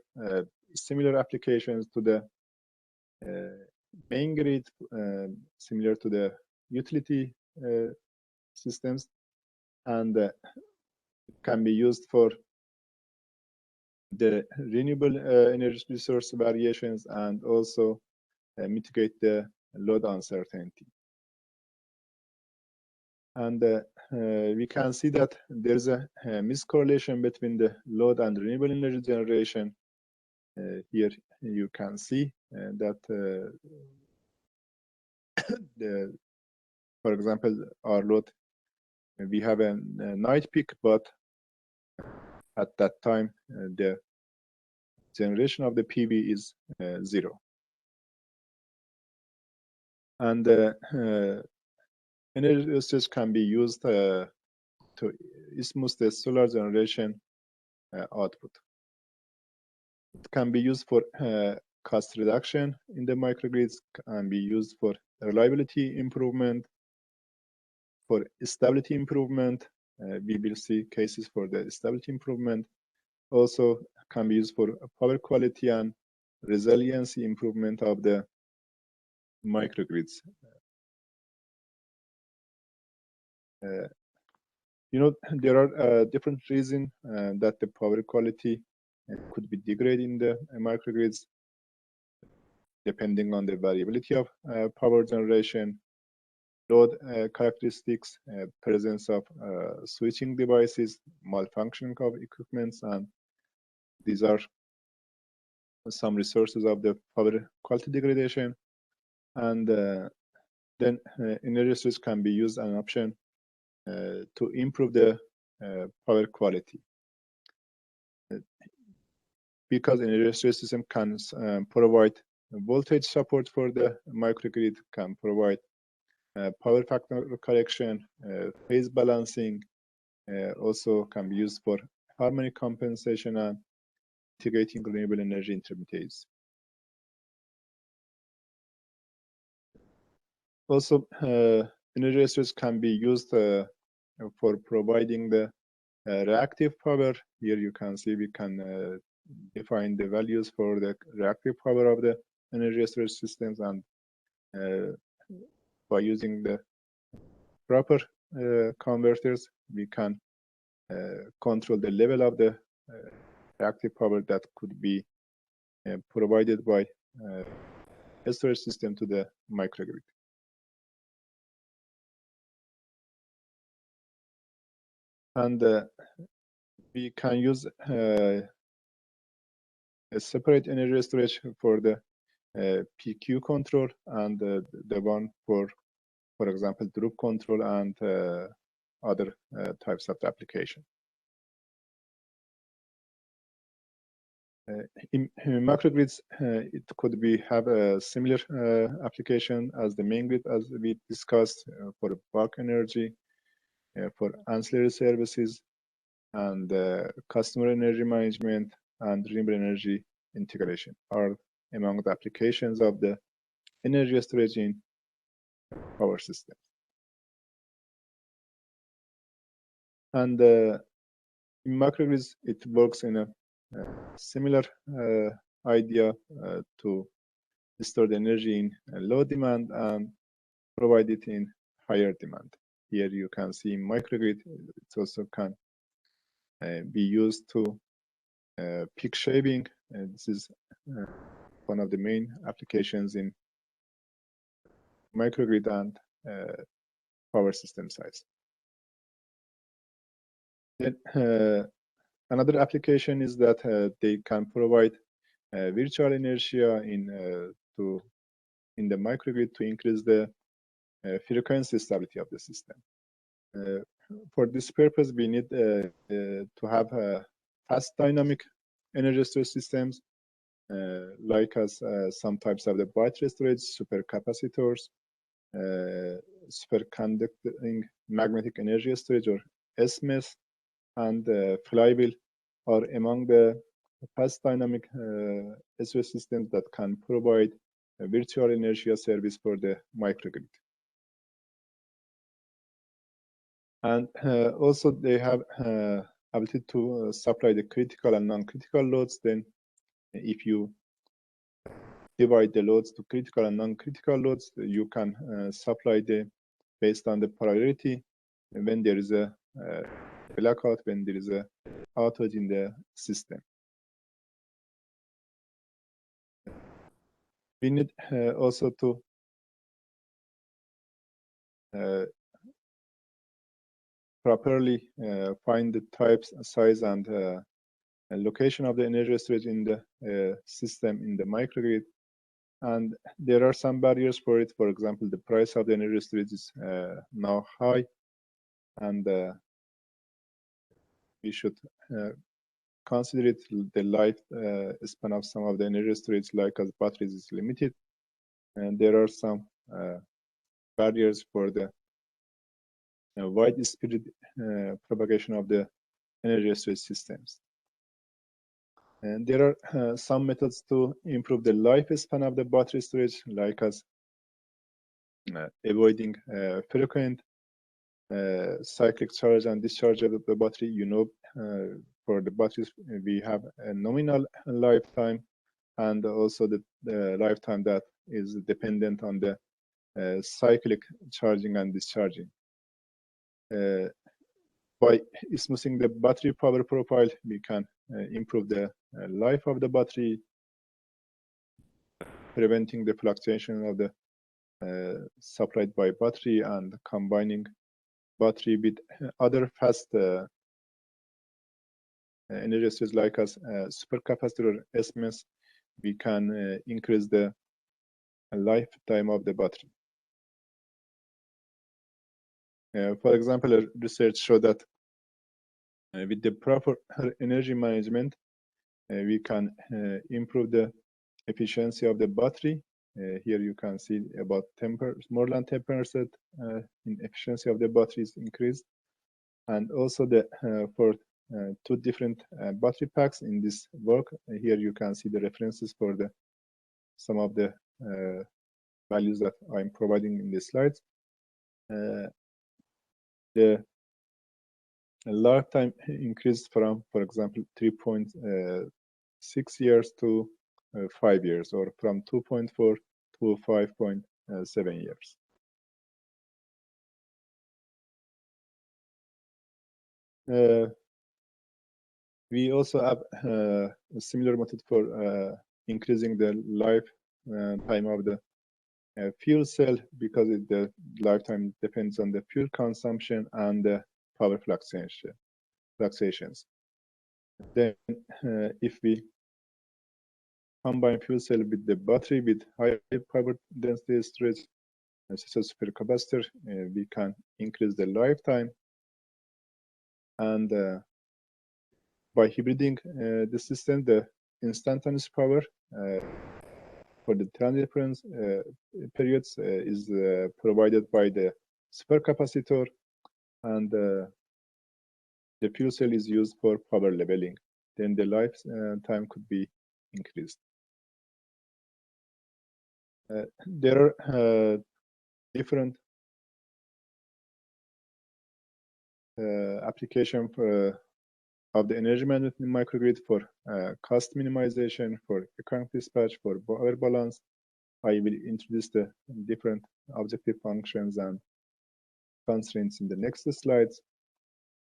similar applications to the main grid, similar to the utility systems, and can be used for the renewable energy resource variations and also mitigate the load uncertainty. And we can see that there's a miscorrelation between the load and renewable energy generation. Here you can see that for example, our load, we have a night peak, but at that time the generation of the PV is 0. And energy storage can be used to smooth the solar generation output. It can be used for cost reduction in the microgrids, can be used for reliability improvement, for stability improvement. We will see cases for the stability improvement. Also can be used for power quality and resiliency improvement of the microgrids. You know, there are different reasons that the power quality could be degraded in the microgrids, depending on the variability of power generation, load characteristics, presence of switching devices, malfunctioning of equipments, and these are some resources of the power quality degradation. And then energy storage can be used as an option to improve the power quality. Because energy storage system can provide voltage support for the microgrid, can provide power factor correction, phase balancing, also can be used for harmonic compensation and mitigating renewable energy intermittency. Also, energy storage can be used for providing the reactive power. Here you can see we can define the values for the reactive power of the energy storage systems, and by using the proper converters, we can control the level of the reactive power that could be provided by storage system to the microgrid. And we can use a separate energy storage for the PQ control and the one for example, droop control and other types of application. In microgrids, it could be have a similar application as the main grid, as we discussed, for bulk energy, for ancillary services, and customer energy management and renewable energy integration are among the applications of the energy storage in power system. And in microgrids, it works in a similar idea to store the energy in low demand and provide it in higher demand. Here you can see in microgrid, it also can be used to peak shaving. This is one of the main applications in microgrid and power system size. Then another application is that they can provide virtual inertia in the microgrid to increase the frequency stability of the system. For this purpose, we need to have fast dynamic energy storage systems, like as some types of the battery storage, supercapacitors, superconducting magnetic energy storage, or SMS, and flywheel are among the fast dynamic storage systems that can provide a virtual inertia service for the microgrid. And also they have ability to supply the critical and non-critical loads. Then if you divide the loads to critical and non-critical loads, you can supply based on the priority when there is a blackout, when there is a outage in the system. We need also to properly find the types, size, and location of the energy storage in the system in the microgrid. And there are some barriers for it. For example, the price of the energy storage is now high, and we should consider it. The life span of some of the energy storage, like as batteries, is limited, and there are some barriers for the widespread propagation of the energy storage systems. And there are some methods to improve the lifespan of the battery storage, like as avoiding frequent cyclic charge and discharge of the battery. You know, for the batteries, we have a nominal lifetime, and also the lifetime that is dependent on the cyclic charging and discharging. By smoothing the battery power profile, we can improve the life of the battery, preventing the fluctuation of the supplied by battery, and combining battery with other fast energy storage, like as supercapacitor or SMS. We can increase the lifetime of the battery. For example, research showed that with the proper energy management, we can improve the efficiency of the battery. Here you can see about more than 10% in efficiency of the batteries increased. And also for two different battery packs in this work, here you can see the references for some of the values that I'm providing in the slides. The lifetime increased from, for example, 3.6 years to 5 years, or from 2.4 to 5.7 years. We also have a similar method for increasing the time of the fuel cell, because the lifetime depends on the fuel consumption and the power fluctuations. Then if we combine fuel cell with the battery with high power density storage, such as supercapacitor, we can increase the lifetime. And by hybriding the system, the instantaneous power for the transient periods is provided by the supercapacitor, and the fuel cell is used for power leveling. Then the lifetime could be increased. There are different application of the energy management in microgrid for cost minimization, for economic dispatch, for power balance. I will introduce the different objective functions and constraints in the next slides.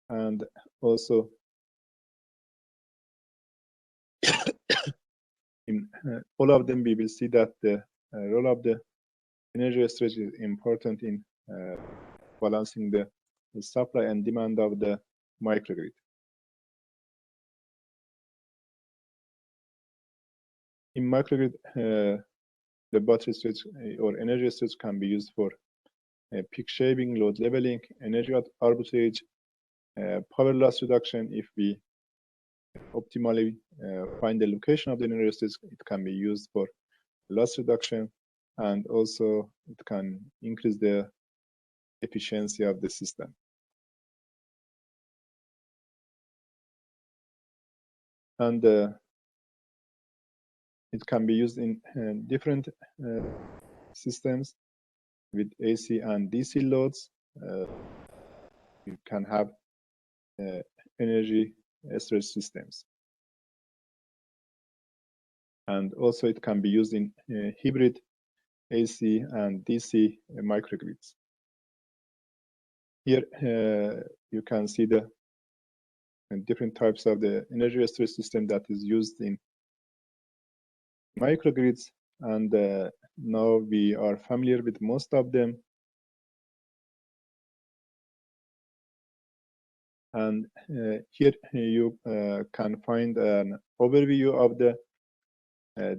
And also in all of them, we will see that the role of the energy storage is important in balancing the supply and demand of the microgrid. In microgrid, the battery storage or energy storage can be used for peak shaving, load leveling, energy arbitrage, power loss reduction. If we optimally find the location of the energy storage, it can be used for loss reduction, and also it can increase the efficiency of the system. And it can be used in different systems with AC and DC loads. You can have energy storage systems. And also it can be used in hybrid AC and DC microgrids. Here you can see the different types of the energy storage system that is used in microgrids, and now we are familiar with most of them. And here you can find an overview of the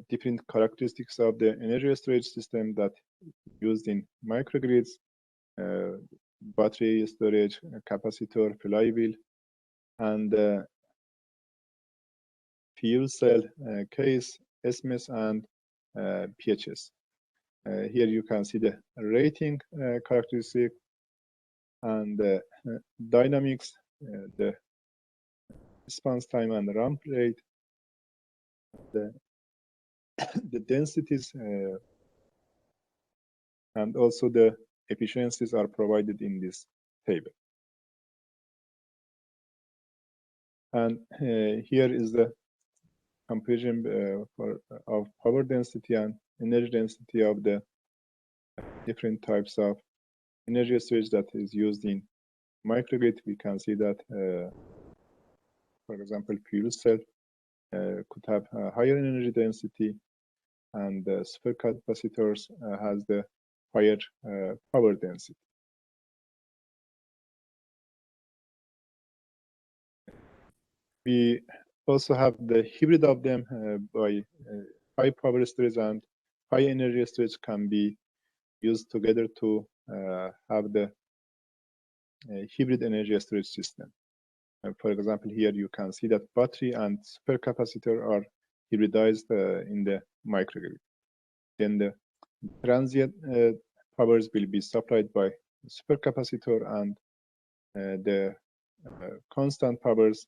different characteristics of the energy storage system that used in microgrids: battery storage, capacitor, flywheel, and fuel cell, case, SMS, and PHS. Here you can see the rating characteristic and the dynamics, the response time and ramp rate, the densities, and also the efficiencies are provided in this table. And here is the comparison of power density and energy density of the different types of energy storage that is used in microgrid. We can see that, for example, fuel cell could have a higher energy density, and the supercapacitors has the higher power density. We also have the hybrid of them by high power storage and high energy storage can be used together to have the hybrid energy storage system. For example, here you can see that battery and supercapacitor are hybridized in the microgrid. Then the transient powers will be supplied by supercapacitor, and the constant powers,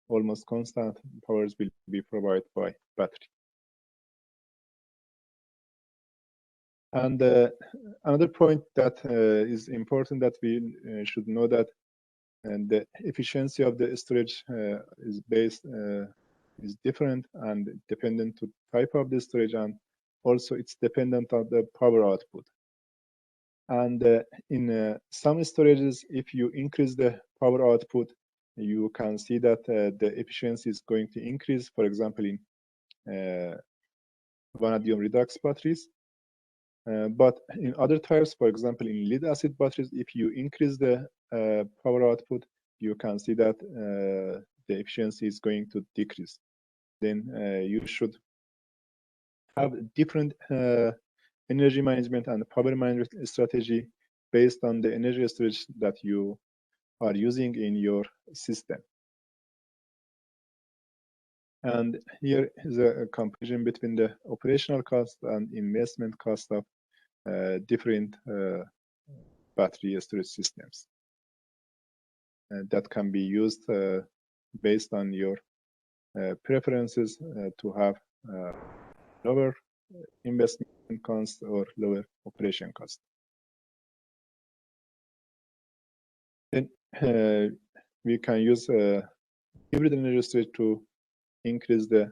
almost constant powers, will be provided by battery. And another point that is important that we should know that the efficiency of the storage is different and dependent to type of the storage, and also it's dependent on the power output. And in some storages, if you increase the power output, you can see that the efficiency is going to increase. For example, in vanadium redox batteries. But in other types, for example, in lead acid batteries, if you increase the power output, you can see that the efficiency is going to decrease. Then you should have different energy management and power management strategy based on the energy storage that you are using in your system. And here is a comparison between the operational cost and investment cost of different battery storage systems that can be used based on your preferences to have lower investment cost or lower operation cost. Then we can use hybrid energy storage to increase the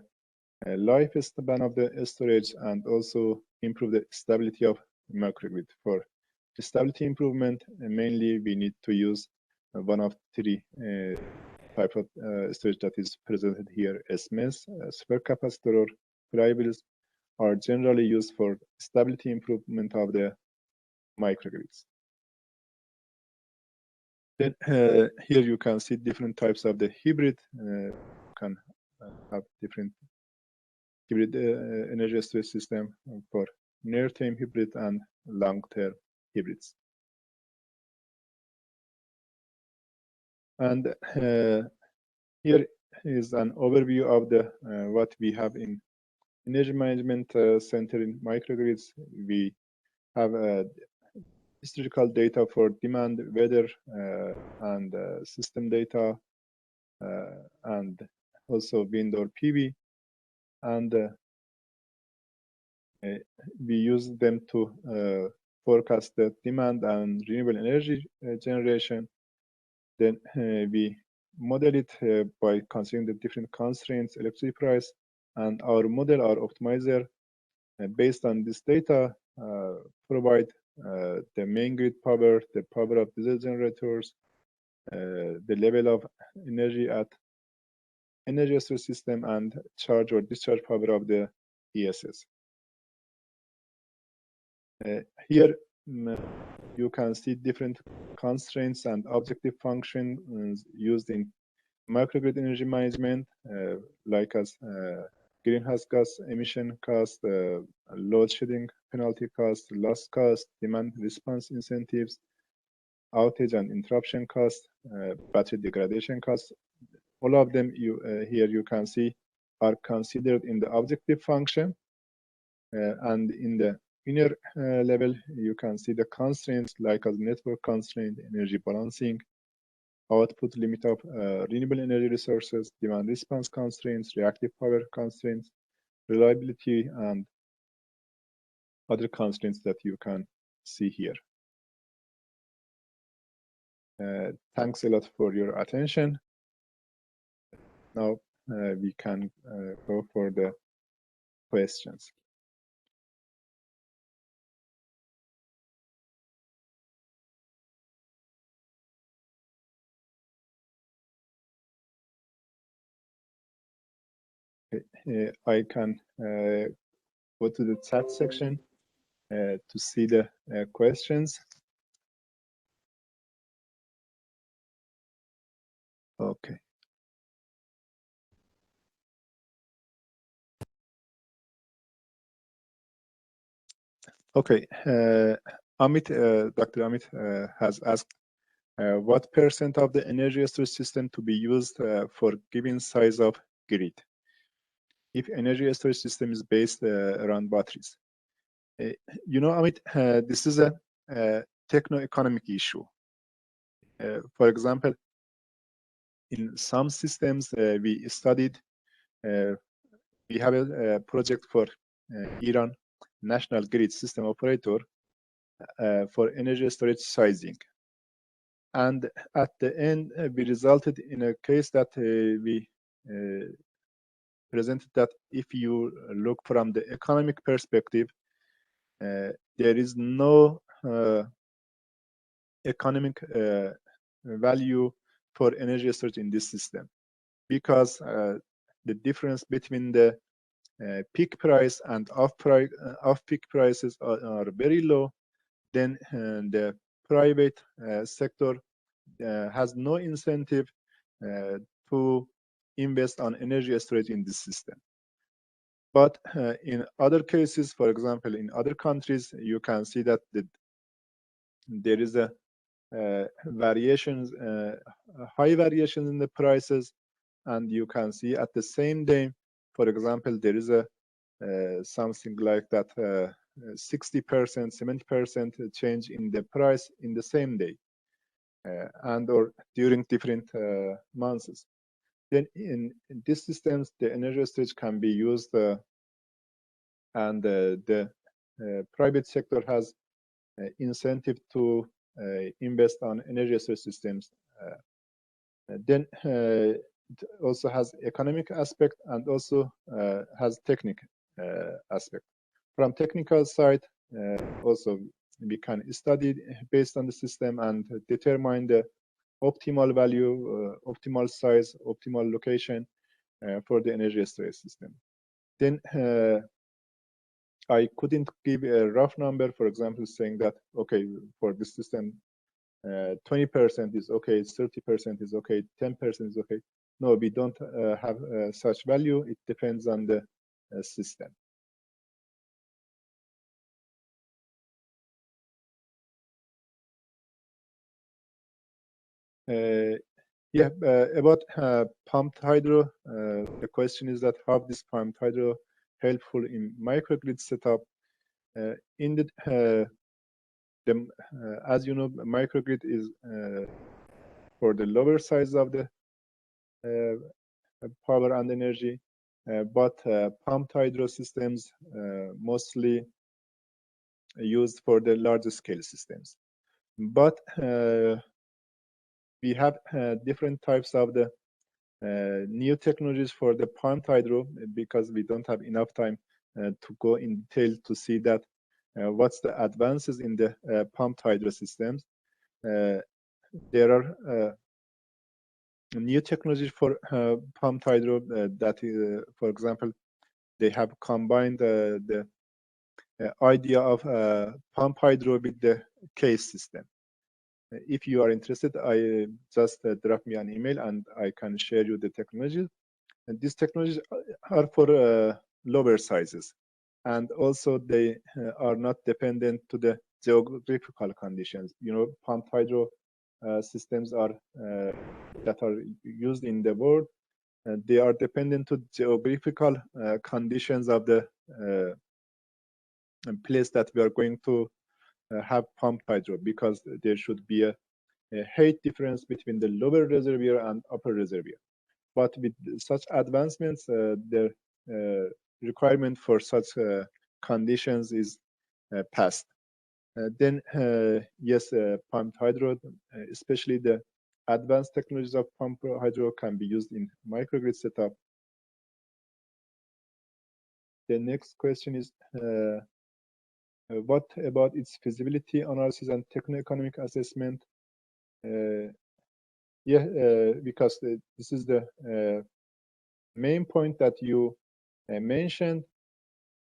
lifespan of the storage and also improve the stability of microgrid. For stability improvement, mainly we need to use one of three type of storage that is presented here. SMS, supercapacitor, or variables are generally used for stability improvement of the microgrids. Then here you can see different types of the hybrid. Can have different hybrid energy storage system for near-term hybrid and long-term hybrids. And here is an overview of the what we have in energy management center in microgrids. We have historical data for demand, weather, and system data, and also wind or PV. And we use them to forecast the demand and renewable energy generation. Then we model it by considering the different constraints, electricity price, and our model, our optimizer, based on this data, provide the main grid power, the power of diesel generators, the level of energy at energy storage system, and charge or discharge power of the ESS. Here you can see different constraints and objective functions used in microgrid energy management, like as greenhouse gas emission cost, load shedding penalty cost, loss cost, demand response incentives, outage and interruption cost, battery degradation cost. All of them here you can see are considered in the objective function, and in the inner level you can see the constraints like as network constraint, energy balancing, output limit of renewable energy resources, demand response constraints, reactive power constraints, reliability, and other constraints that you can see here. Thanks a lot for your attention. Now we can go for the questions. I can go to the chat section to see the questions. Okay. Okay. Amit, Dr. Amit has asked what % of the energy storage system to be used for given size of grid if energy storage system is based around batteries. You know, Amit, this is a techno-economic issue. For example, in some systems we studied, we have a project for Iran National Grid System Operator for energy storage sizing. And at the end, we resulted in a case that we presented that if you look from the economic perspective, there is no economic value for energy storage in this system, because the difference between the peak price and off-peak prices are very low, then the private sector has no incentive to invest on energy storage in this system. But in other cases, for example, in other countries, you can see that there is a variations, high variations in the prices, and you can see at the same day, for example, there is a something like that 60%, 70% change in the price in the same day, and or during different months. Then in these systems, the energy storage can be used, and the private sector has incentive to invest on energy storage systems. Then it also has economic aspect and also has technical aspect. From technical side, also we can study based on the system and determine the optimal value, optimal size, optimal location for the energy storage system. Then I couldn't give a rough number, for example, saying that, okay, for this system, 20% is okay, 30% is okay, 10% is okay. No, we don't have such value. It depends on the system. Yeah, about pumped hydro, the question is that how this pumped hydro helpful in microgrid setup. In the as you know, microgrid is for the lower size of the power and energy, but pumped hydro systems mostly used for the larger scale systems. But we have different types of the new technologies for the pumped hydro, because we don't have enough time to go in detail to see that what's the advances in the pumped hydro systems. There are new technologies for pumped hydro that, for example, they have combined the idea of pump hydro with the case system. If you are interested, I just drop me an email and I can share you the technologies. And these technologies are for lower sizes, and also they are not dependent to the geographical conditions. You know, pumped hydro systems are that are used in the world. They are dependent to geographical conditions of the place that we are going to have pumped hydro, because there should be a height difference between the lower reservoir and upper reservoir. But with such advancements, the requirement for such conditions is passed. Then, yes, pumped hydro, especially the advanced technologies of pumped hydro, can be used in microgrid setup. The next question is, what about its feasibility analysis and techno-economic assessment? Yeah, because this is the main point that you mentioned.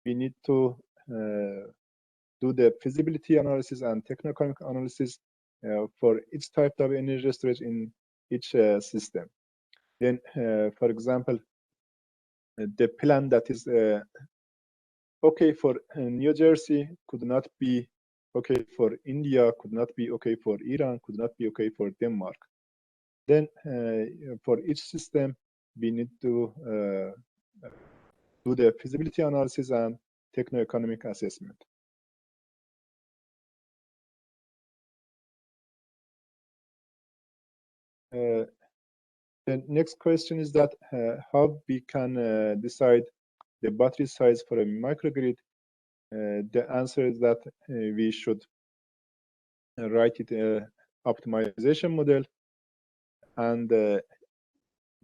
We need to do the feasibility analysis and techno-economic analysis for each type of energy storage in each system. Then, for example, the plan that is okay for New Jersey could not be okay for India, could not be okay for Iran, could not be okay for Denmark. Then for each system, we need to do the feasibility analysis and techno-economic assessment. The next question is that how we can decide the battery size for a microgrid. The answer is that we should write it a optimization model, and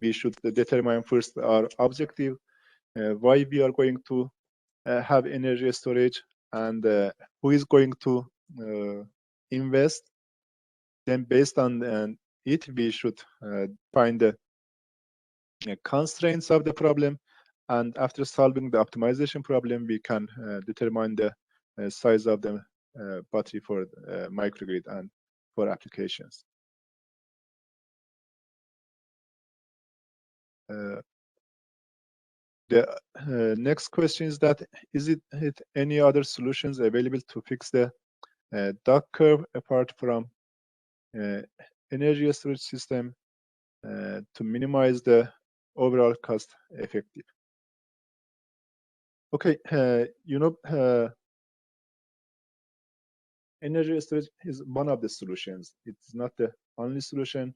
we should determine first our objective, why we are going to have energy storage, and who is going to invest. Then based on it, we should find the constraints of the problem And after solving the optimization problem, we can determine the size of the battery for microgrid and for applications. The next question is that, is it any other solutions available to fix the duck curve apart from energy storage system to minimize the overall cost effective? Okay, energy storage is one of the solutions. It's not the only solution.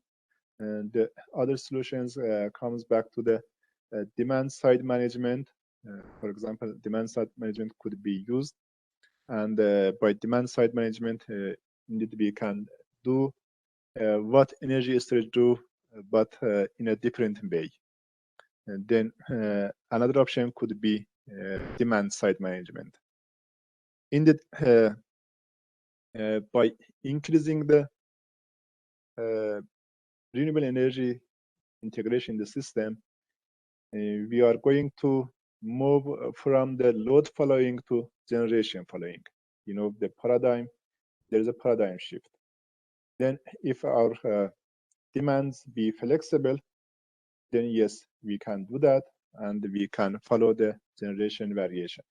And the other solutions comes back to the demand side management. For example, demand side management could be used, and by demand side management, indeed we can do what energy storage do, but in a different way. And then another option could be demand side management. Indeed, by increasing the renewable energy integration in the system, we are going to move from the load following to generation following. The paradigm, there is a paradigm shift. Then if our demands be flexible, then yes, we can do that, and we can follow the generation variation.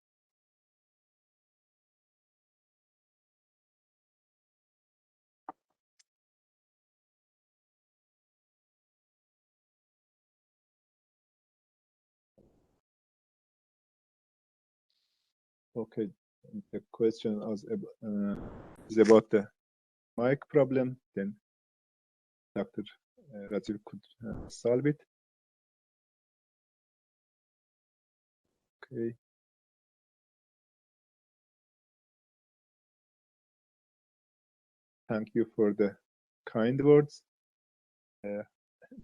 Okay, the question is about the mic problem. Then Dr. Rajiv could solve it. Okay. Thank you for the kind words. The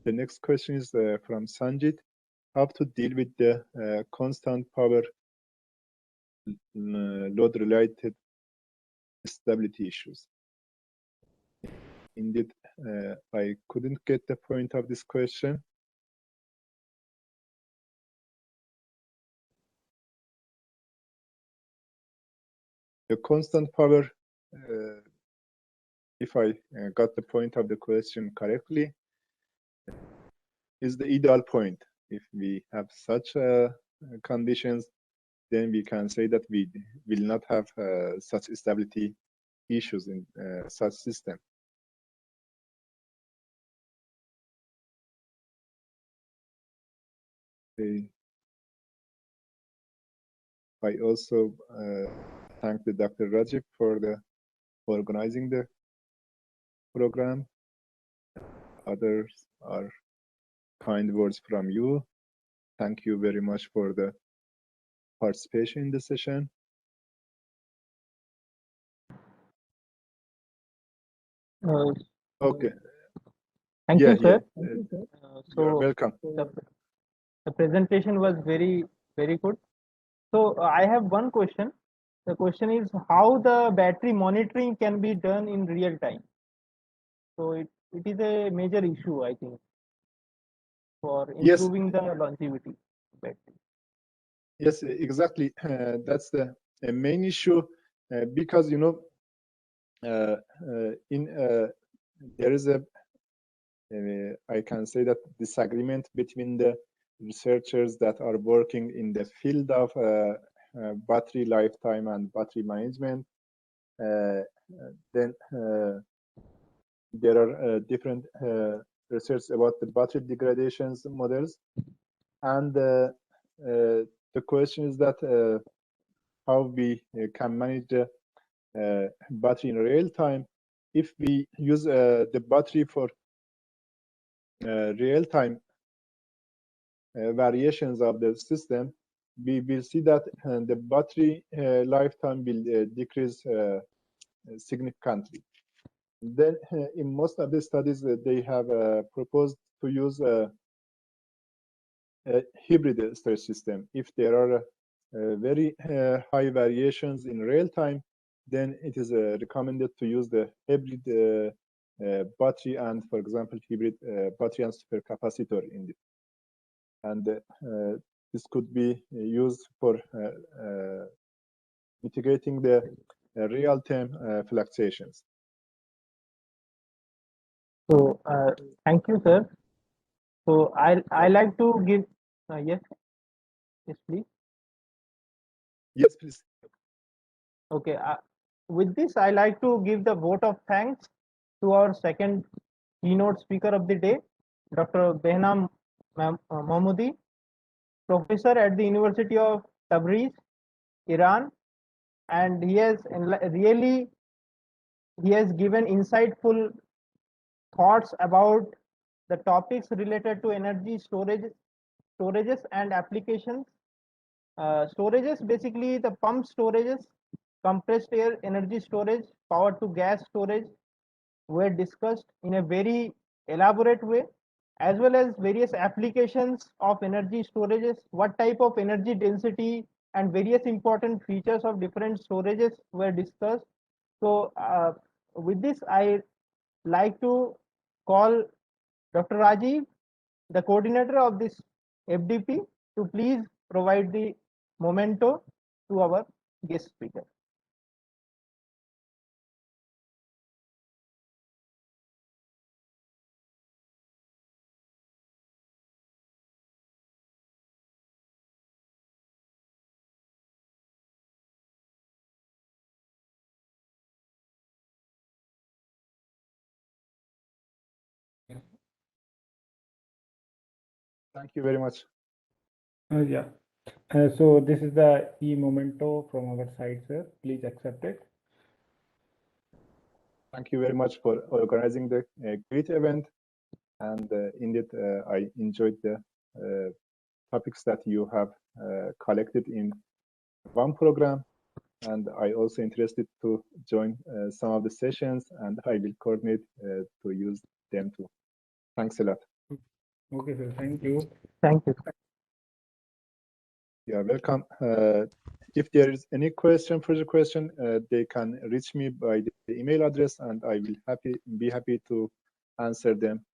next question is from Sanjit. How to deal with the constant power load-related stability issues? Indeed, I couldn't get the point of this question. The constant power, if I got the point of the question correctly, is the ideal point. If we have such conditions, then we can say that we will not have such stability issues in such system. I also thank the Dr. Rajiv for the organizing the program. Others are kind words from you. Thank you very much for the participation in the session. Okay. Thank you, sir. You're welcome. The presentation was very, very good. So I have one question. The question is how the battery monitoring can be done in real time. So it is a major issue, I think, for improving the longevity of battery. Yes, exactly. That's the main issue because there is I can say that disagreement between the researchers that are working in the field of battery lifetime and battery management. Then there are different research about the battery degradations models, and the question is that how we can manage the battery in real time. If we use the battery for real time variations of the system, we will see that the battery lifetime will decrease significantly. Then in most of the studies, they have proposed to use a hybrid storage system. If there are very high variations in real time, then it is recommended to use the hybrid battery and, for example, hybrid battery and supercapacitor in it. And this could be used for mitigating the real-time fluctuations. So thank you, sir. So I like to give yes please. Yes, please. Okay. With this, I like to give the vote of thanks to our second keynote speaker of the day, Dr. Behnam Mohammadi, professor at the University of Tabriz, Iran, and he has given insightful thoughts about the topics related to energy storages and applications. Storages, basically the pump storages, compressed air energy storage, power to gas storage were discussed in a very elaborate way, as well as various applications of energy storages, what type of energy density and various important features of different storages were discussed. So with this, I like to call Dr. Rajiv, the coordinator of this FDP, to please provide the memento to our guest speaker. Thank you very much. Yeah. So this is the e-memento from our side, sir. Please accept it. Thank you very much for organizing the great event. And indeed, I enjoyed the topics that you have collected in one program. And I also interested to join some of the sessions, and I will coordinate to use them too. Thanks a lot. Okay, sir. Thank you. Thank you. You are welcome. If there is any further question, they can reach me by the email address, and I will be happy to answer them